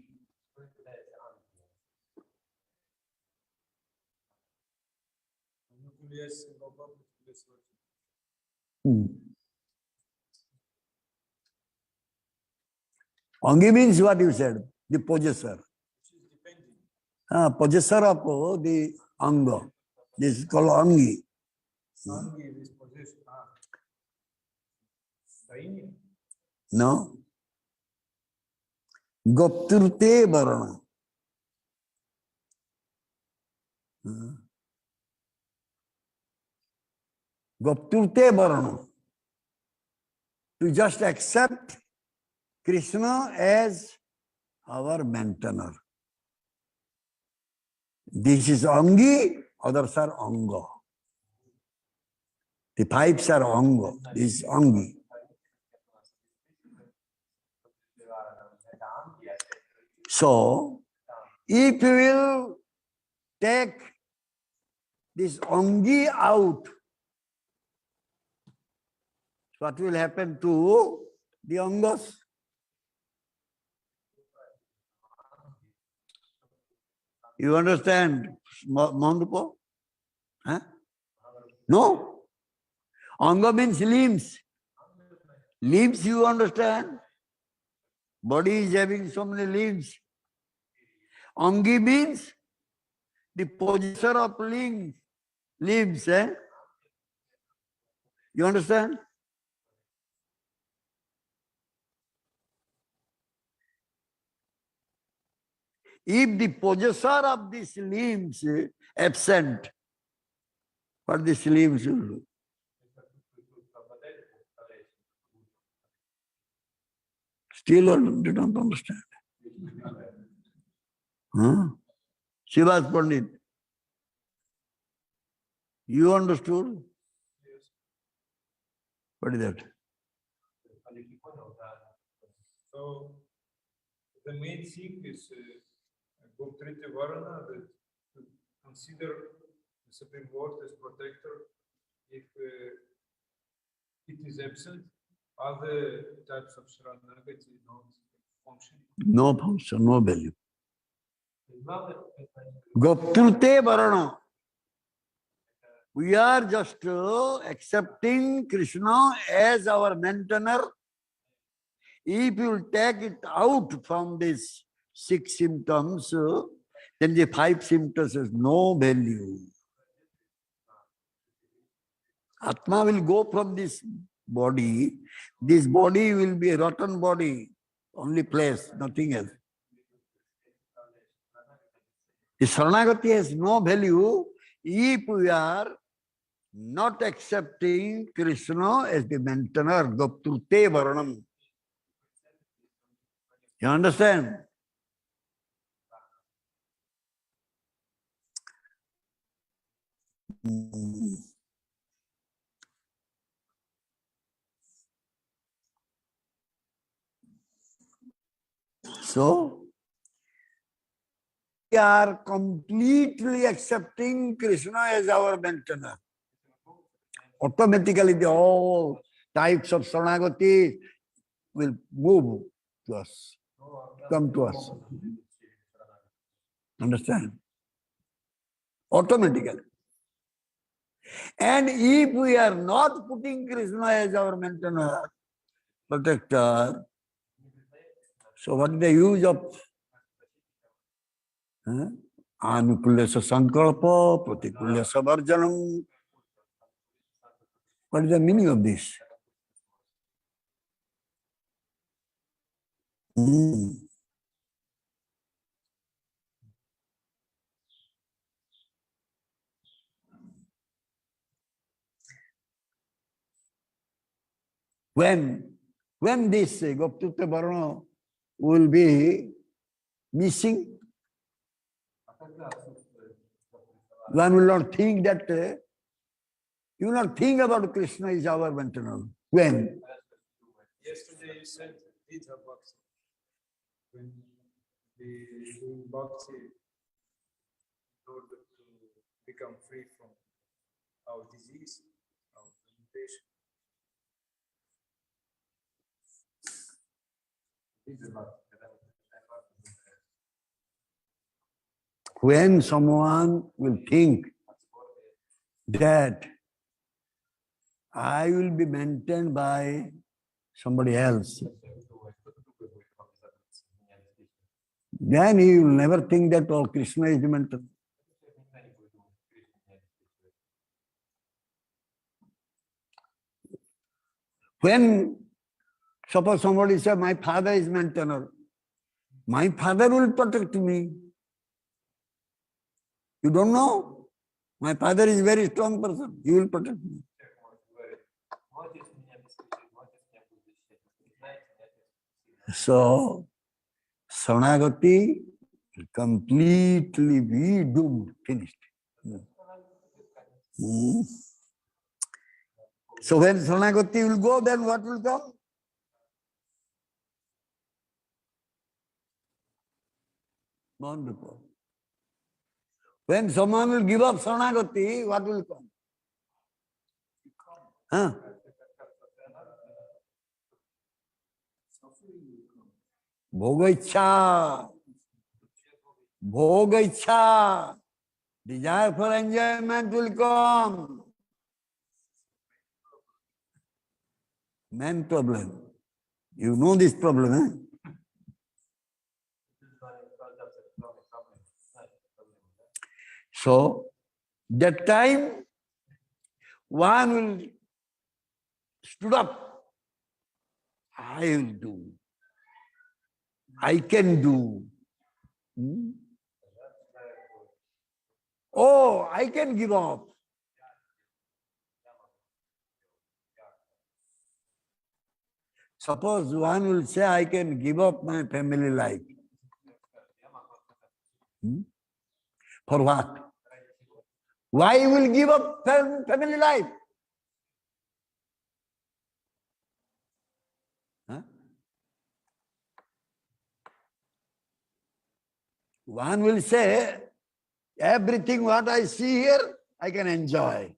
S1: Angi means what you said, the possessor. Possessor of the anga. This is called angi.
S2: Angi is possessor.
S1: No. Gopturte varana. Gopturte varana. To just accept Krishna as our maintainer. This is angi, others are anga. The 5 are anga. This is angi. So, if you will take this angi out, what will happen to the angas? You understand, Mandupa? Huh? No? Anga means limbs. Limbs you understand? Body is having so many limbs. Angi means the possessor of limbs. You understand? If the possessor of these limbs absent, what these limbs will do? Still you don't understand. Shivas Pandit, you understood? What is that?
S2: So, the main thing is Goptriti Varana, that to consider the Supreme Lord as protector. If it is absent, other types of Saranagati don't function.
S1: No function, no value. Goptrute Varana. We are just accepting Krishna as our maintainer. If you take it out from these 6 symptoms, then the 5 symptoms has no value. Atma will go from this body. This body will be a rotten body, only place, nothing else. The Saranagati has no value if we are not accepting Krishna as the maintainer, Goptrute Varanam. You understand? So, we are completely accepting Krishna as our maintainer. Automatically, the all types of Saranagati will move to us, come to us. Understand? Automatically. And if we are not putting Krishna as our maintainer, protector, so what is the use of Anukulyasa Sankalpa, Pratikulyasa Varjanam? What is the meaning of this? Hmm. When this Goptutta Varna will be missing, one will not think that, you will not think about Krishna is our maintenance. When?
S2: Yesterday you said Vidha Bhakti. When we do Bhakti in order to become free from our disease, our limitation.
S1: When someone will think that I will be maintained by somebody else, then he will never think that, oh, Krishna is the maintained. When suppose somebody says, my father is maintainer, my father will protect me. You don't know? My father is a very strong person. He will protect me. So, Saranagati completely be doomed, finished. Hmm. So when Saranagati will go, then what will come? Wonderful. When someone will give up Saranagati, what will come? Huh? Bhoga ichha. Bhoga ichha. Desire for enjoyment will come. Man problem. You know this problem, eh? So, that time, one will stood up. I will do. I can do. Hmm? Oh, I can give up. Suppose one will say, I can give up my family life. Hmm? For what? Why will give up family life? Huh? One will say, everything what I see here, I can enjoy.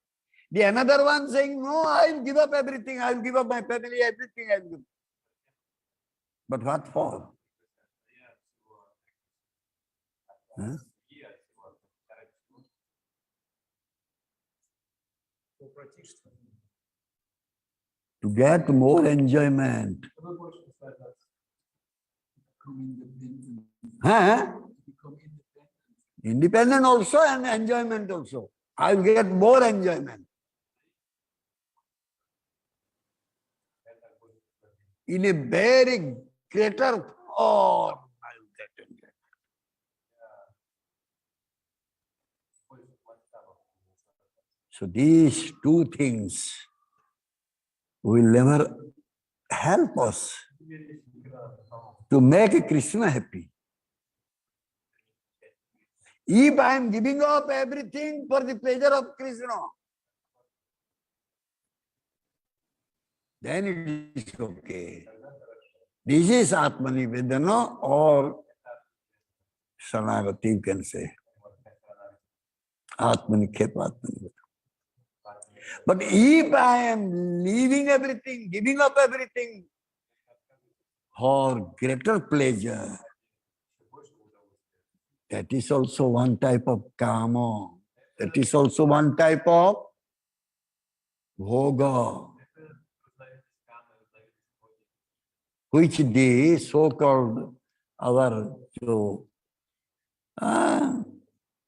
S1: The another one saying, no, I will give up everything. I will give up my family, everything I will give. But what for? Huh? To get more enjoyment. Huh? Independent also and enjoyment also. I will get more enjoyment. In a very greater form, I will get enjoyment. So these two things will never help us to make Krishna happy. If I am giving up everything for the pleasure of Krishna, then it is okay. This is Atmanivedana or Saranagati, you can say. Atmanikhepa, Atmanivedana. But if I am leaving everything, giving up everything for greater pleasure, that is also one type of kama. That is also one type of bhoga, which the so-called our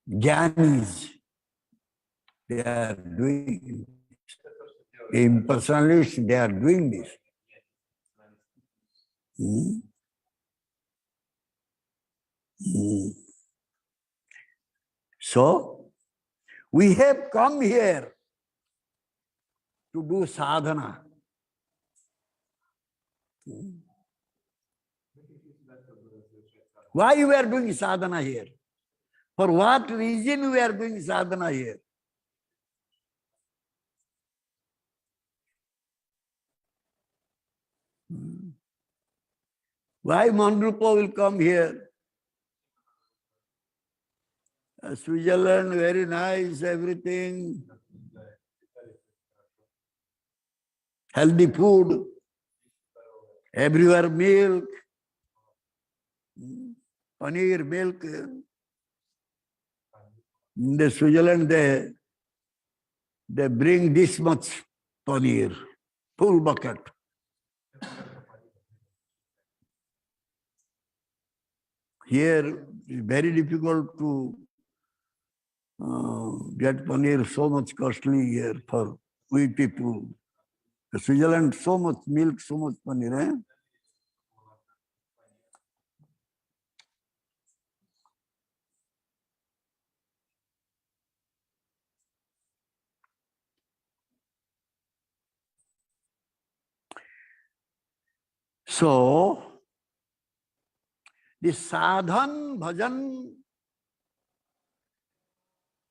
S1: jnanis, they are doing. Impersonalists, they are doing this. Hmm. So, we have come here to do sadhana. Why we are doing sadhana here? For what reason we are doing sadhana here? Why Manrupa will come here? Switzerland, very nice, everything. Healthy food, everywhere milk, paneer, milk. In the Switzerland, they bring this much paneer, full bucket. Here, it's very difficult to get paneer, so much costly here for we people. Switzerland, so much milk, so much paneer. Eh? So, the sadhan, bhajan,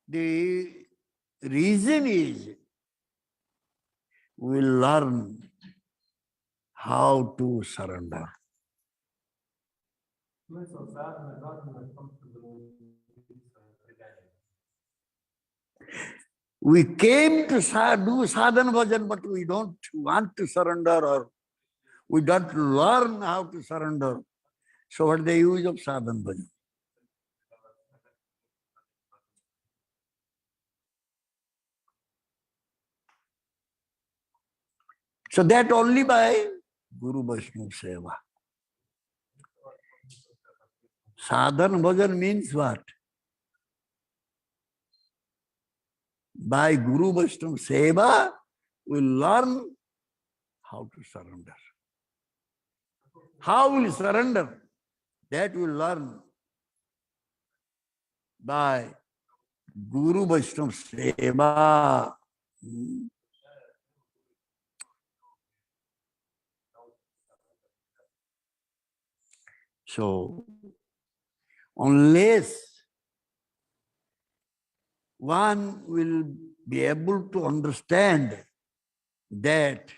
S1: the reason is we will learn how to surrender. We came to do sadhana bhajan, but we don't want to surrender or we don't learn how to surrender. So what is the use of sadhana bhajan? So that only by Guru Vaishnava Seva. Sadhana bhajan means what? By Guru Vaishnava Seva, we learn how to surrender. How will surrender? That we learn by Guru Vaishnava Seva. So, unless one will be able to understand that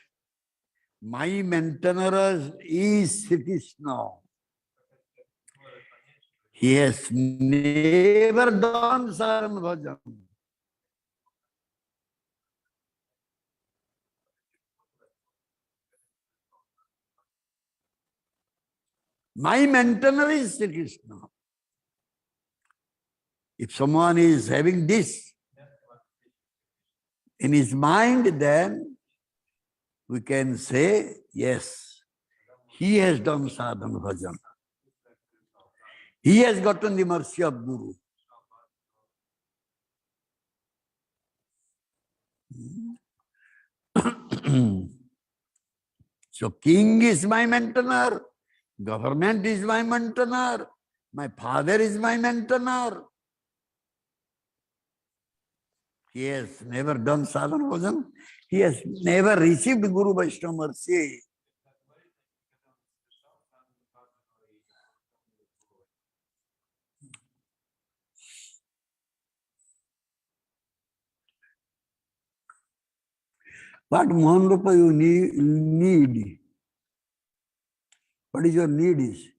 S1: my maintainer is Sri Krishna. He has never done Sarana Bhajan. My maintainer is Sri Krishna. If someone is having this in his mind, then we can say, yes, he has done sadhana bhajan. He has gotten the mercy of Guru. So king is my maintainer, government is my maintainer, my father is my maintainer. He has never done sadhana bhajan. He has never received Guru Vaishnava mercy. What Mohanrupa you need? What is your need is?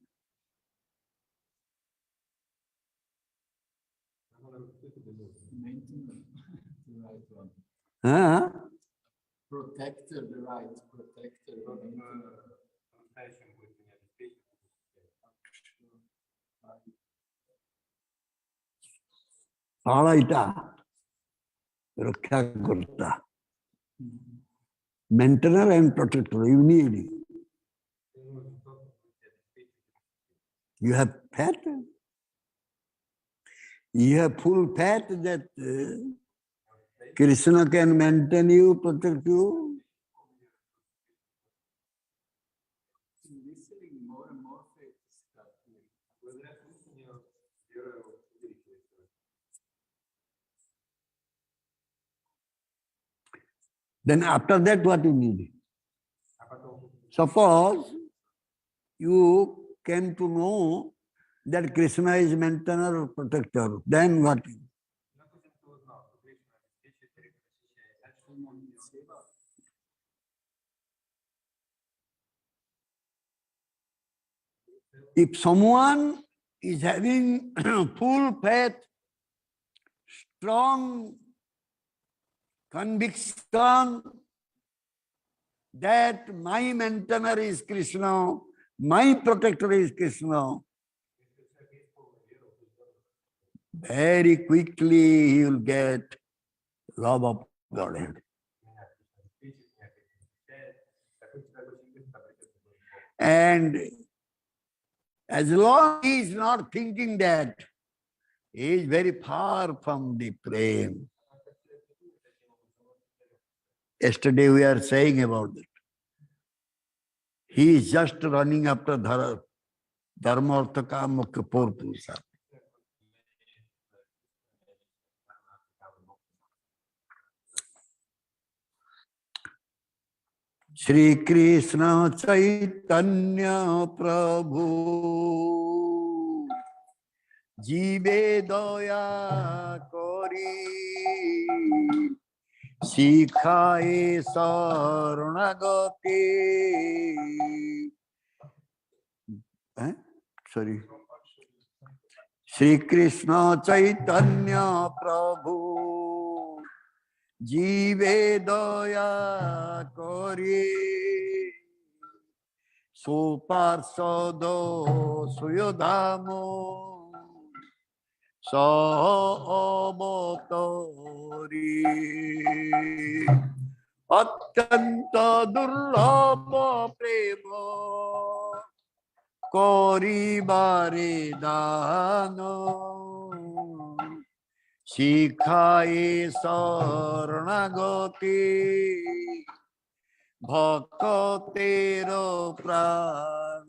S1: Huh?
S4: Protector, the right, protector.
S1: Alaita, Rakha Kurta. Maintainer and protector, you need. You have fat. You have full fat that Krishna can maintain you, protect you.
S4: Listening more and more faith stuff.
S1: Then after that, what you need?
S2: Apa tuh?
S1: Suppose you came to know that Krishna is maintainer or protector, then what?
S2: Допустим, ты узнал, что Кришна обеспечивает, защищает. Дальше что он делает?
S1: If someone is having full faith, strong conviction that my maintainer is Krishna, my protector is Krishna, very quickly he will get love of Godhead. And as long as he is not thinking that, he is very far from the prem. Yesterday we are saying about that. He is just running after dharma, artha, kama, moksha, four purusharth. Shri Krishna Chaitanya Prabhu Jive Daya Kori Sikhaye Saranagati. Sorry. Shri Krishna Chaitanya Prabhu Jive Daya Kori Suparsado Suyodhamo Sahabotori Atyanta Durlabha Prema Koribare Dano Sikhaye Saranagati Bhakatero Pran.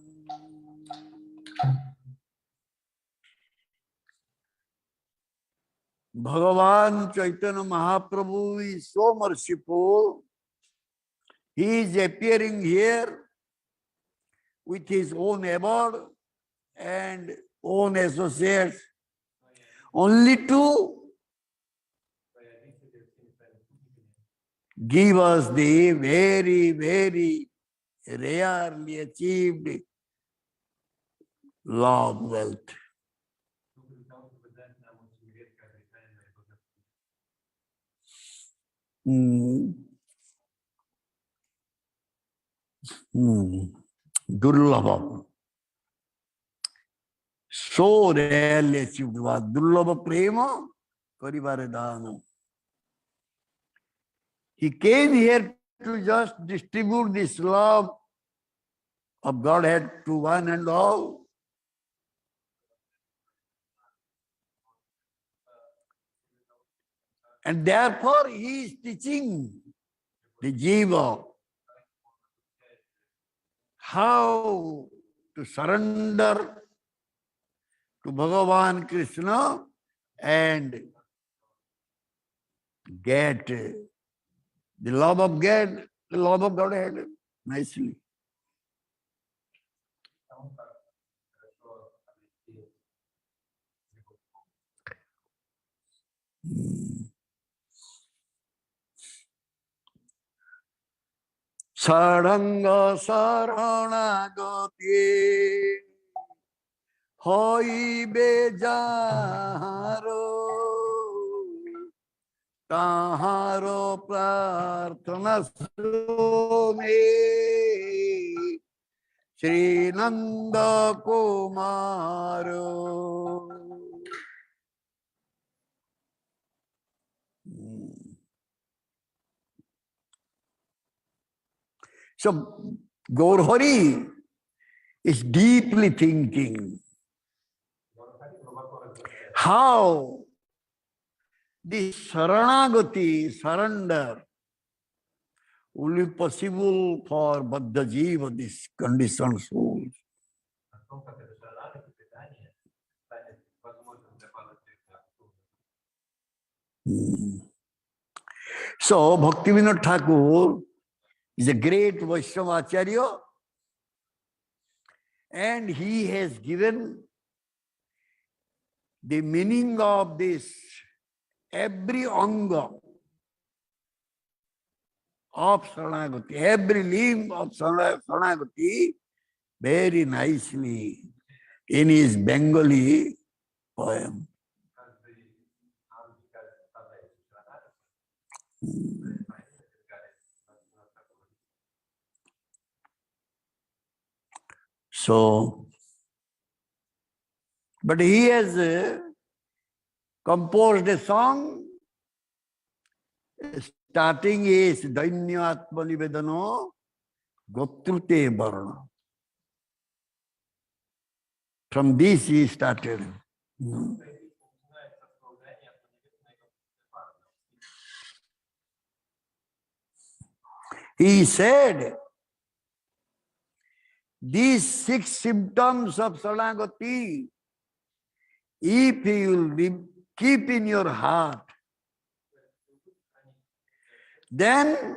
S1: Bhagavan Chaitanya Mahaprabhu is so merciful. He is appearing here with his own abode and own associates only to give us the very, very rarely achieved love wealth. Durlabha. So rarely achieved was Durlabha Prema Karibare Dana. He came here to just distribute this love of Godhead to one and all. And therefore he is teaching the Jiva how to surrender to Bhagavan Krishna and get the love of God, the love of Godhead nicely. Saranga Saranagati hoibe jaharo taharo prarthana sune Shri Nanda Kumaro. So Gaurhari is deeply thinking how this Saranagati, surrender, will be possible for Baddha Jiva, this conditioned soul. So Bhaktivinoda Thakur is a great Vaishnava Acharya, and he has given the meaning of this every anga of Saranagati, every limb of Saranagati very nicely in his Bengali poem. So, but he has composed a song starting is Dainyatma Nivedano Gotrute Varna. From this he started. He said, these 6 symptoms of Saranagati, if you will keep in your heart, then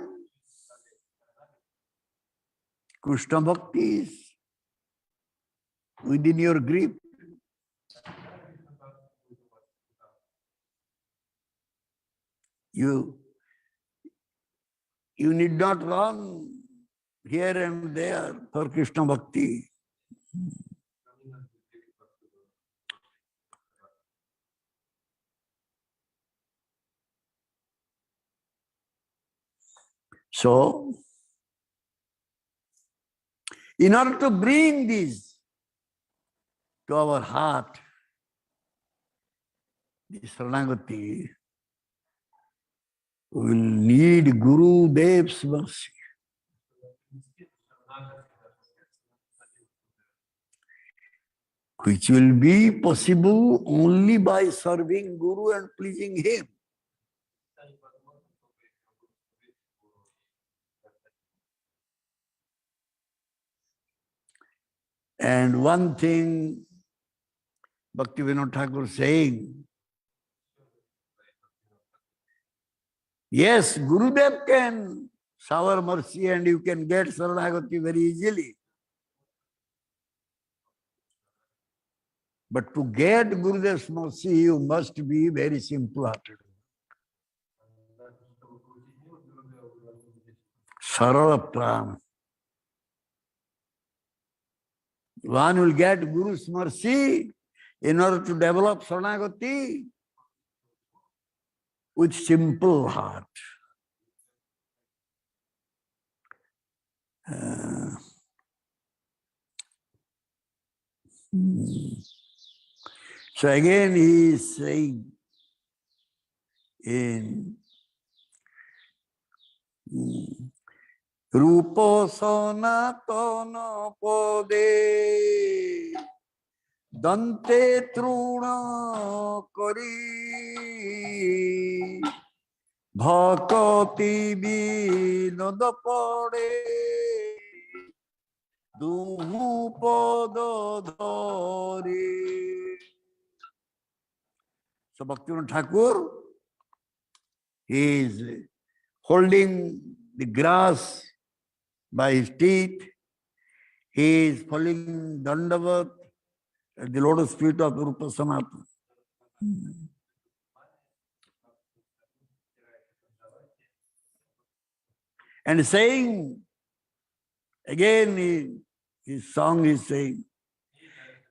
S1: Krishna Bhakti is within your grip. You need not run here and there for Krishna Bhakti. So, in order to bring this to our heart, this Saranagati, we will need Guru Dev's mercy. Which will be possible only by serving Guru and pleasing him. And one thing Bhaktivinoda Thakur saying, yes, Gurudev can shower mercy and you can get Saranagati very easily. But to get Gurudev's mercy, you must be very simple-hearted. Sarala Prana. One will get Guru's mercy in order to develop Saranagati with simple heart. So again he is saying in Rupo Sanatana Pode Dante Truna Kari Bhakati Vinod Pade Duhu Pada Dhari. So Bhaktivinoda Thakur, he is holding the grass by his teeth. He is following Dandavat at the lotus feet of Rupa Sanatana. And saying, again his song is saying,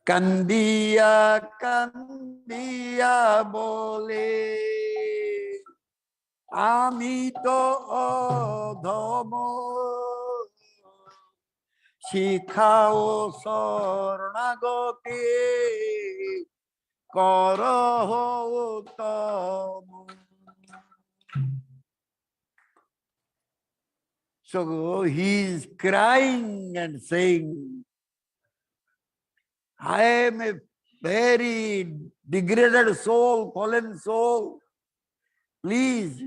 S1: Kandiya Kandiya Bole Amito Odhomo Shikhao Saranagati Karaho Uttamo. So he is crying and saying, I am a very degraded soul, fallen soul. Please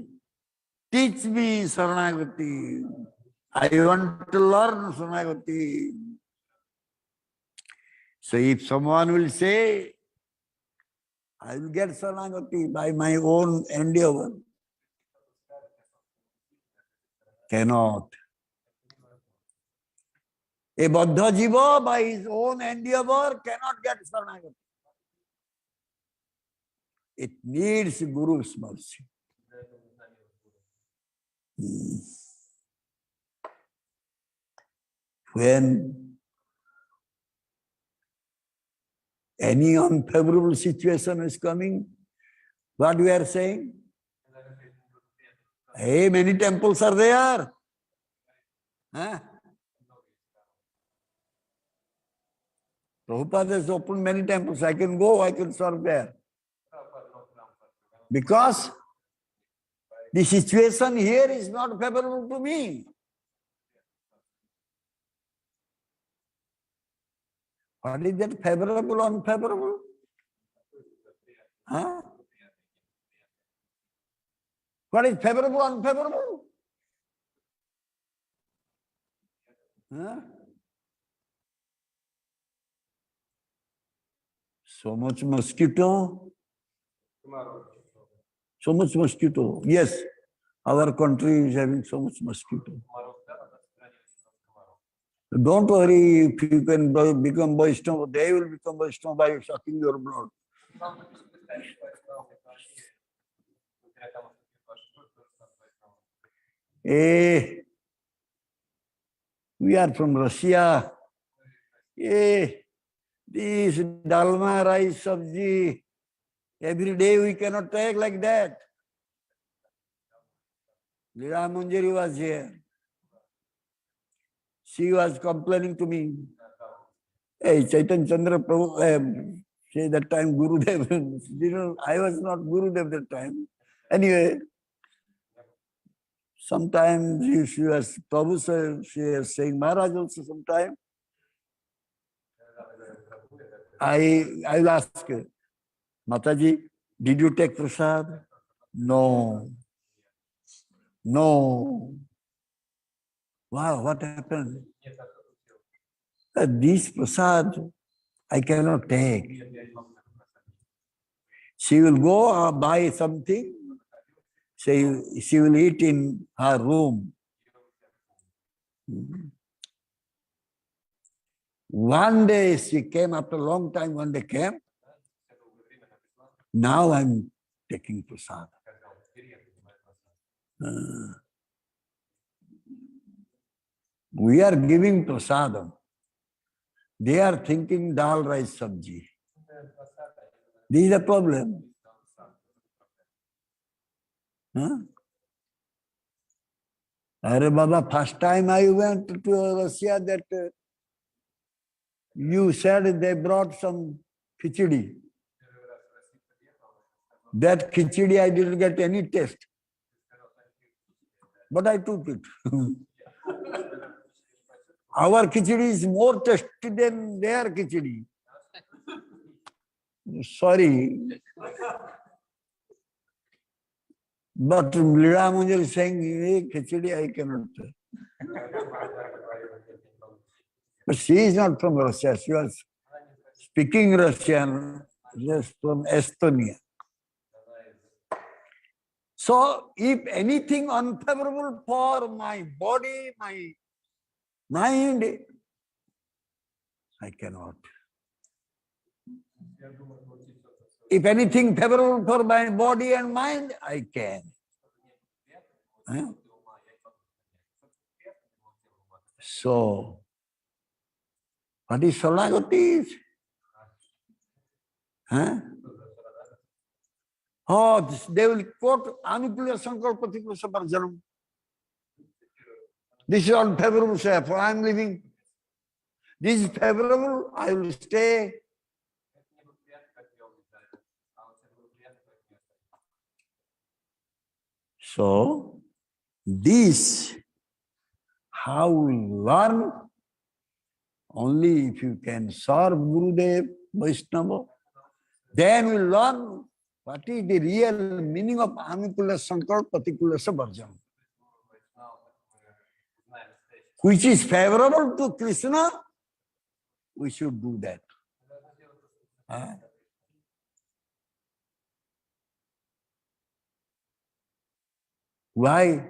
S1: teach me Saranagati. I want to learn Saranagati. So if someone will say, I will get Saranagati by my own endeavor, Cannot. A Baddha Jiva by his own endeavor cannot get Saranagati. It needs Guru's mercy. When any unfavorable situation is coming, what we are saying? Hey, many temples are there. Huh? Prabhupada has opened many temples. I can go, I can serve there. Because the situation here is not favorable to me. What is that favorable, unfavorable? Huh? What is favorable, unfavorable? Huh? So much mosquito. So much mosquito. Yes, our country is having so much mosquito. Don't worry, if you can become Vaishnava, they will become Vaishnava by sucking your blood. Hey, we are from Russia. Hey, this dalma, rice, sabji, every day we cannot take like that. Leela Manjari was here. She was complaining to me. Hey, Chaitanya Chandra Prabhu, say that time Gurudev, I was not Gurudev that time. Anyway, sometimes she was, Prabhu, she was saying Maharaj also sometime. I will ask her, Mataji, did you take prasad? No. No. Wow, what happened? This prasad I cannot take. She will go buy something. She will eat in her room. One day she came after a long time. One day came. Now I'm taking prasad. We are giving prasadam. They are thinking dal, rice, sabji. This is the problem. Huh? Arre Baba, first time I went to Russia, that you said they brought some khichdi. That khichdi I didn't get any taste. But I took it. Our khichdi is more tasty than their khichdi. Sorry. But Leela Manjari is saying, hey, khichdi I cannot take. But she is not from Russia. She was speaking Russian, just from Estonia. So, if anything unfavorable for my body, my mind, I cannot. If anything favorable for my body and mind, I can. Huh? So, what is Saranagati? Huh? Oh, they will quote Anukulya Sankalpa Tiklasa Parjanam. This is unfavorable, say, for I am living. This is favorable, I will stay. So, this, how we learn, only if you can serve Gurudev, Vaishnava, then we learn what is the real meaning of Anukula Sankalpa Patikula Sabarjam. Which is favorable to Krishna, we should do that. Huh? Why?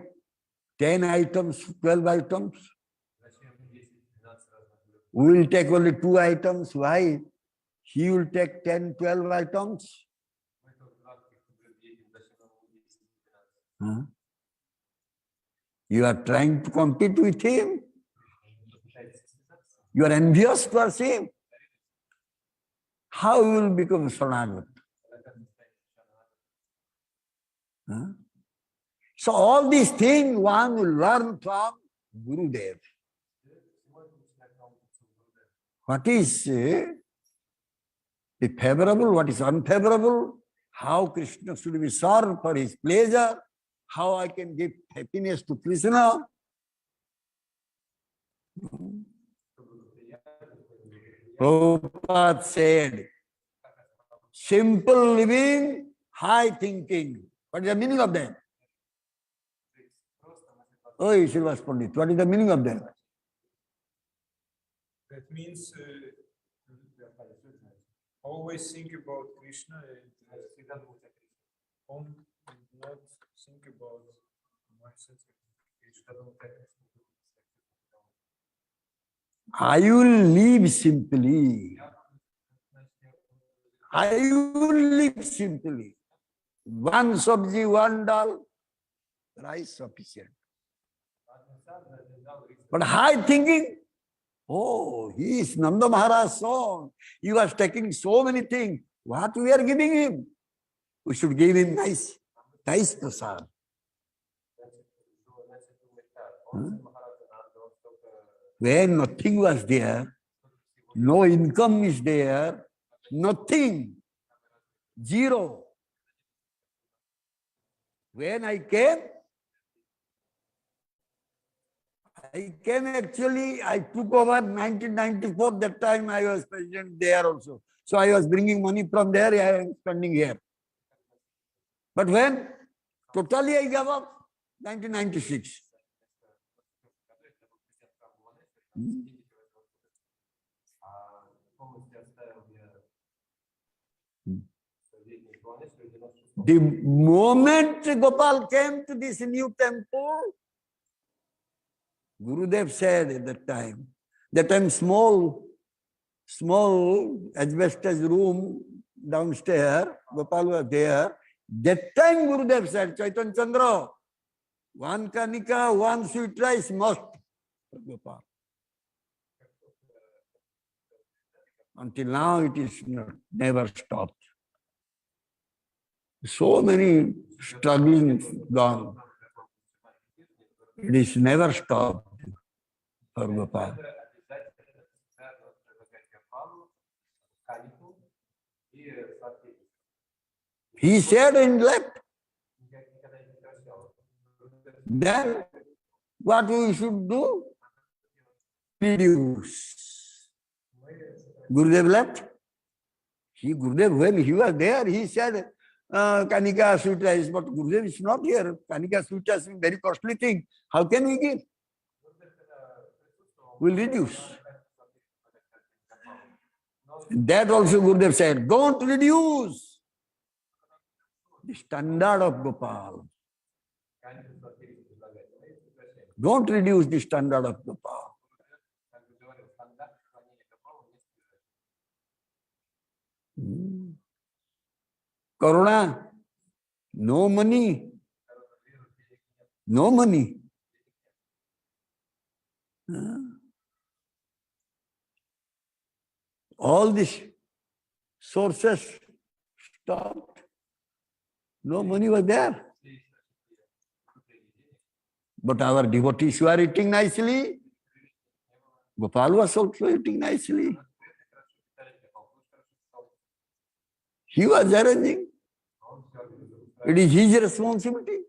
S1: 10 items, 12 items. We will take only 2 items. Why? He will take 10, 12 items. Huh? You are trying to compete with him. You are envious towards him. How you will become Saranagati? Huh? So all these things one will learn from Gurudev. What is the favorable, what is unfavorable, how Krishna should be served for his pleasure, how I can give happiness to Krishna. Prabhupada said, simple living, high thinking. What is the meaning of that? Oh, Srivas Pandit, what is the meaning of that?
S2: That means always think about Krishna and not think about myself.
S1: I will live simply. I will live simply. One sabji, one dal, rice sufficient. But high thinking, oh, he is Nanda Maharaj's son. He was taking so many things. What we are giving him? We should give him nice prasad. When nothing was there, no income is there, nothing, zero. When I came actually, I took over 1994, that time I was president there also. So I was bringing money from there, I am spending here. But when totally I gave up, 1996. The moment Gopal came to this new temple, Gurudev said at that time small asbestos room downstairs, Gopal was there. That time Gurudev said, Chaitanya Chandra, one kanika, one sweet rice must for Gopal. Until now it is never stopped. So many struggling gone. It is never stopped for Gopal. He said and left. Then what we should do? Reduce. Gurudev left. Gurudev, when he was there, he said, Kanika sweet rice, but Gurudev is not here. Kanika sweet rice is a very costly thing. How can we give? We'll reduce. That also Gurudev said, don't reduce the standard of Gopal. Don't reduce the standard of Gopal. Karuna, no money. No money. All these sources stopped. No money was there. But our devotees were eating nicely. Gopal was also eating nicely. He was arranging. It is his responsibility.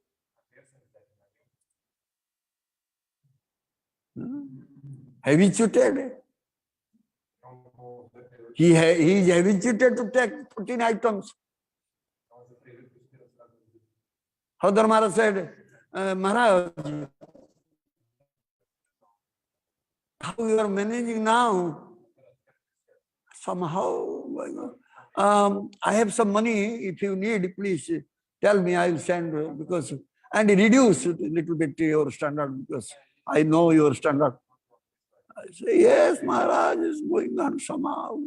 S1: Habituated. He is habituated to take 14 items. Hadar Maharaj said, Maharaj, how you are managing now? Somehow, I have some money. If you need, please tell me, I will send, because and reduce a little bit your standard because I know your standard. I say, yes, Maharaj is going on somehow.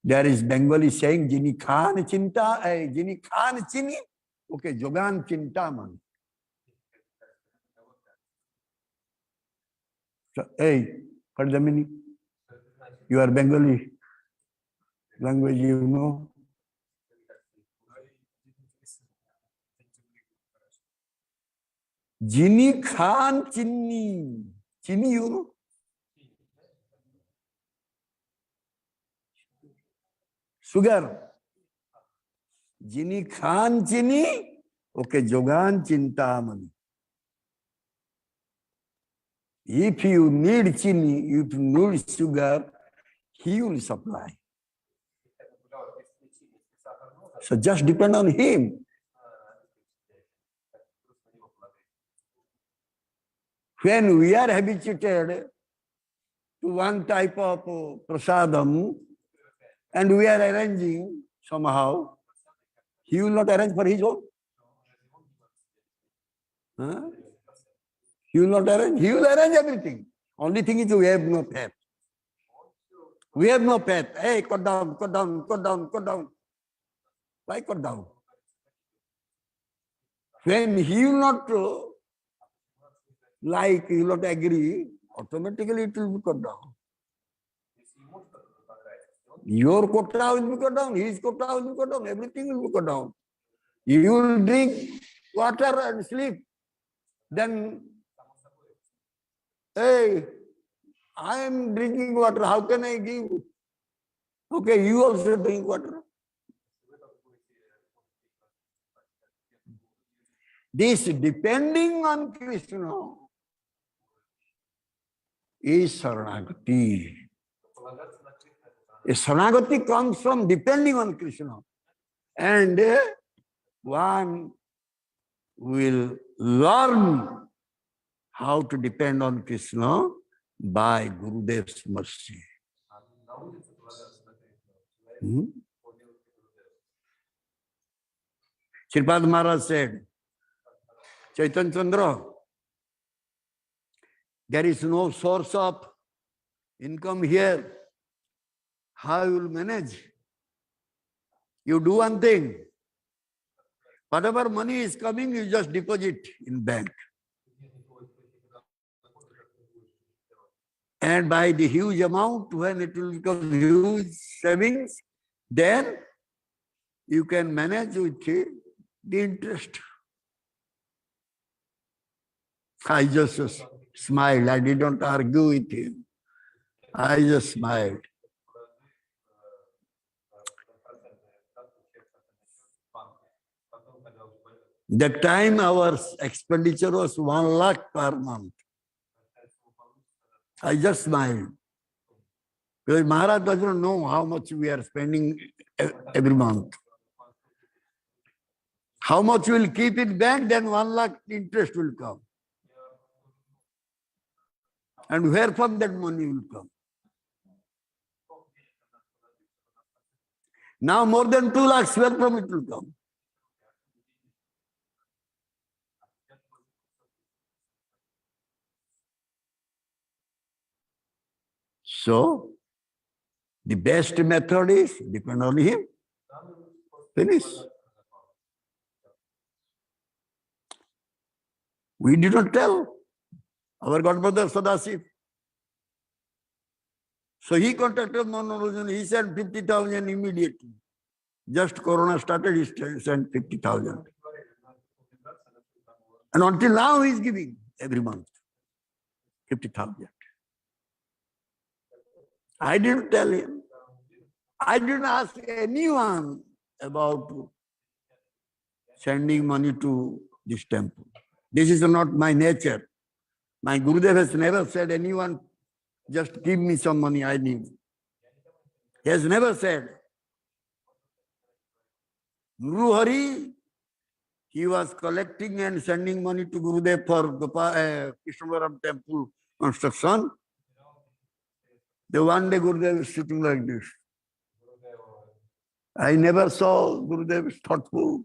S1: There is Bengali saying, Jini Khan Chinta, Jini Khan Chini, okay, Jogan Chintaman. So, hey, what is the meaning? You are Bengali language, you know. Jini Khan Chini. Chini, you know. Sugar. Jini Khan Chini, okay, Jogan Chintamani. If you need chini, if you need sugar, he will supply. So just depend on him. When we are habituated to one type of prasadam and we are arranging somehow, he will not arrange for his own. Huh? He will not arrange. He will arrange everything. Only thing is we have no path. We have no path. Hey, cut down, cut down, cut down, cut down. Why cut down? When he will not like, he will not agree, automatically it will be cut down. Your quota will be cut down, his quota will be cut down, everything will be cut down. You will drink water and sleep. Then, hey, I am drinking water, how can I give? Okay, you also drink water. This depending on Krishna is Saranagati. Saranagati comes from depending on Krishna. And one will learn how to depend on Krishna by Gurudev's mercy. Sripad Maharaj said, Chaitanya Chandra, there is no source of income here. How you will manage? You do one thing. Whatever money is coming, you just deposit in bank. And by the huge amount, when it will become huge savings, then you can manage with the interest. I just smiled. I didn't argue with him. I just smiled. That time our expenditure was 1 lakh per month. I just smiled. Because Maharaj doesn't know how much we are spending every month. How much we'll keep in bank, then 1 lakh interest will come. And where from that money will come? Now more than 2 lakhs, where from it will come? So, the best method is depend on him. Finish. We did not tell our godbrother Sadasiv. So he contacted Manorojan. He sent 50,000 immediately. Just Corona started, he sent 50,000. And until now he is giving every month 50,000. I didn't tell him. I didn't ask anyone about sending money to this temple. This is not my nature. My Gurudev has never said anyone, just give me some money, I need. He has never said. Guru Hari, he was collecting and sending money to Gurudev for Krishnavaram temple construction. The one day Gurudev is sitting like this. I never saw Gurudev thoughtful.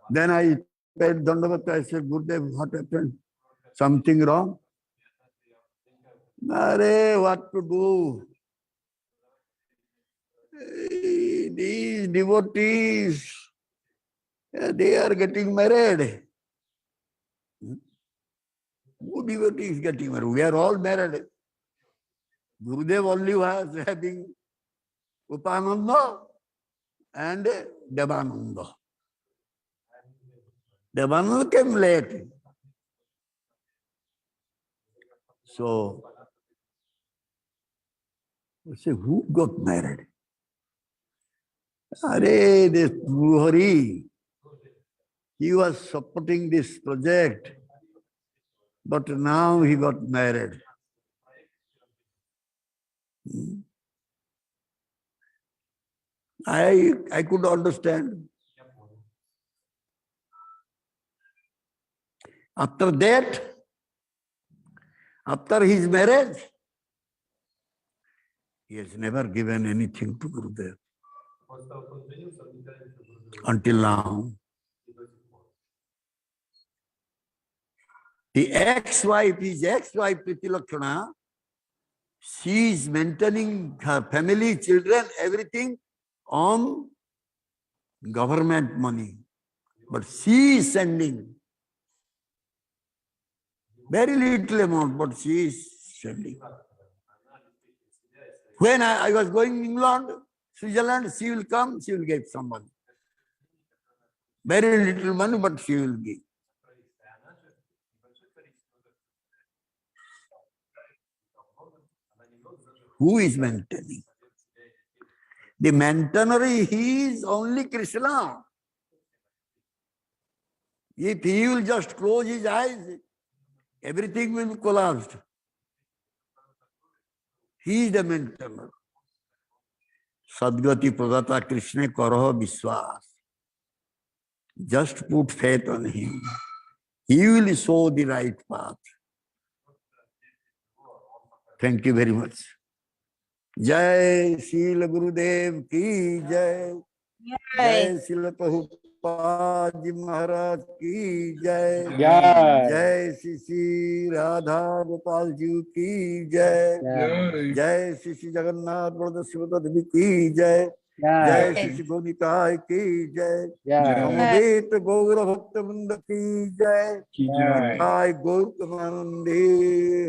S1: Then I paid Dandavat. I said, Gurudev, what happened? Something wrong? Are, what to do? These devotees, they are getting married. Who devotee is getting married? We are all married. Gurudev only was having Upananda and Devananda. Devananda came late. So, I say, who got married? Are, this Guru Hari, he was supporting this project, but now he got married. I could understand. After that, after his marriage, he has never given anything to Gurudev until now. The ex-wife, his ex-wife Priti Lakshana, she is maintaining her family, children, everything on government money. But she is sending very little amount, but she is sending. When I was going England, Switzerland, she will come, she will give some money. Very little money, but she will give. Who is maintaining? The maintainer, he is only Krishna. If he will just close his eyes, everything will be collapsed. He is the maintainer. Sadgati Pradata Krishna Karaha Vishwas. Just put faith on him. He will show the right path. Thank you very much. Jai Srila Gurudev ki Jai. Jai Srila Prabhupada Ji Maharaj ki Jai. Jai Sri Radha Gopal Ji ki Jai. Jai Sri Jagannath Brother Sivata Devi ki Jai. Jai Sri Gonitai ki Jai. Samadhet Gaura Bhakta Vrinda ki Jai. Jai Gaur Kamanande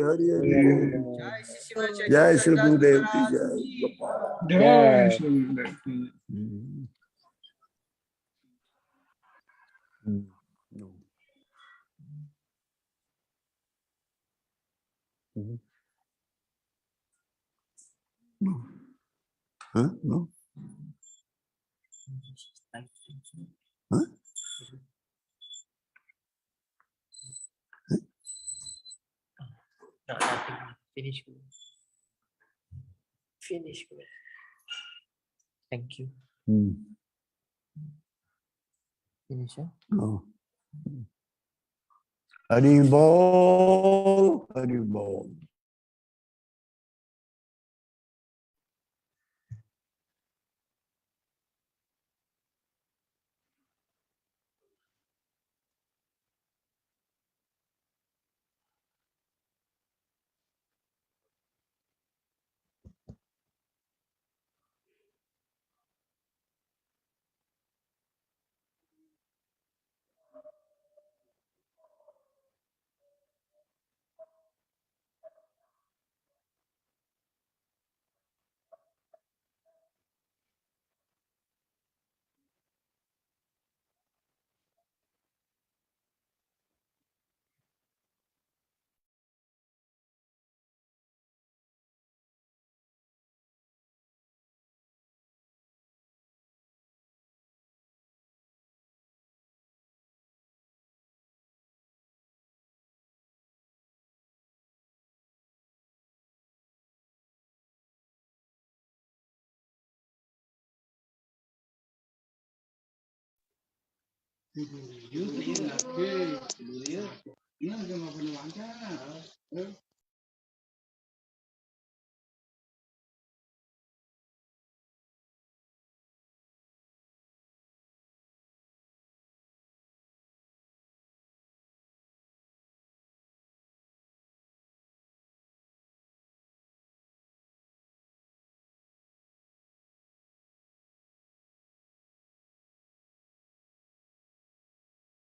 S1: Hari Hari. Jai Sri Gurudev ki Jai.
S2: Jai Shri Gurudev ki Jai.
S1: No. No. Huh? No. Huh?
S3: No, finish. Finish. Thank you. Finish.
S1: No. Hari Bol, Hari Bol.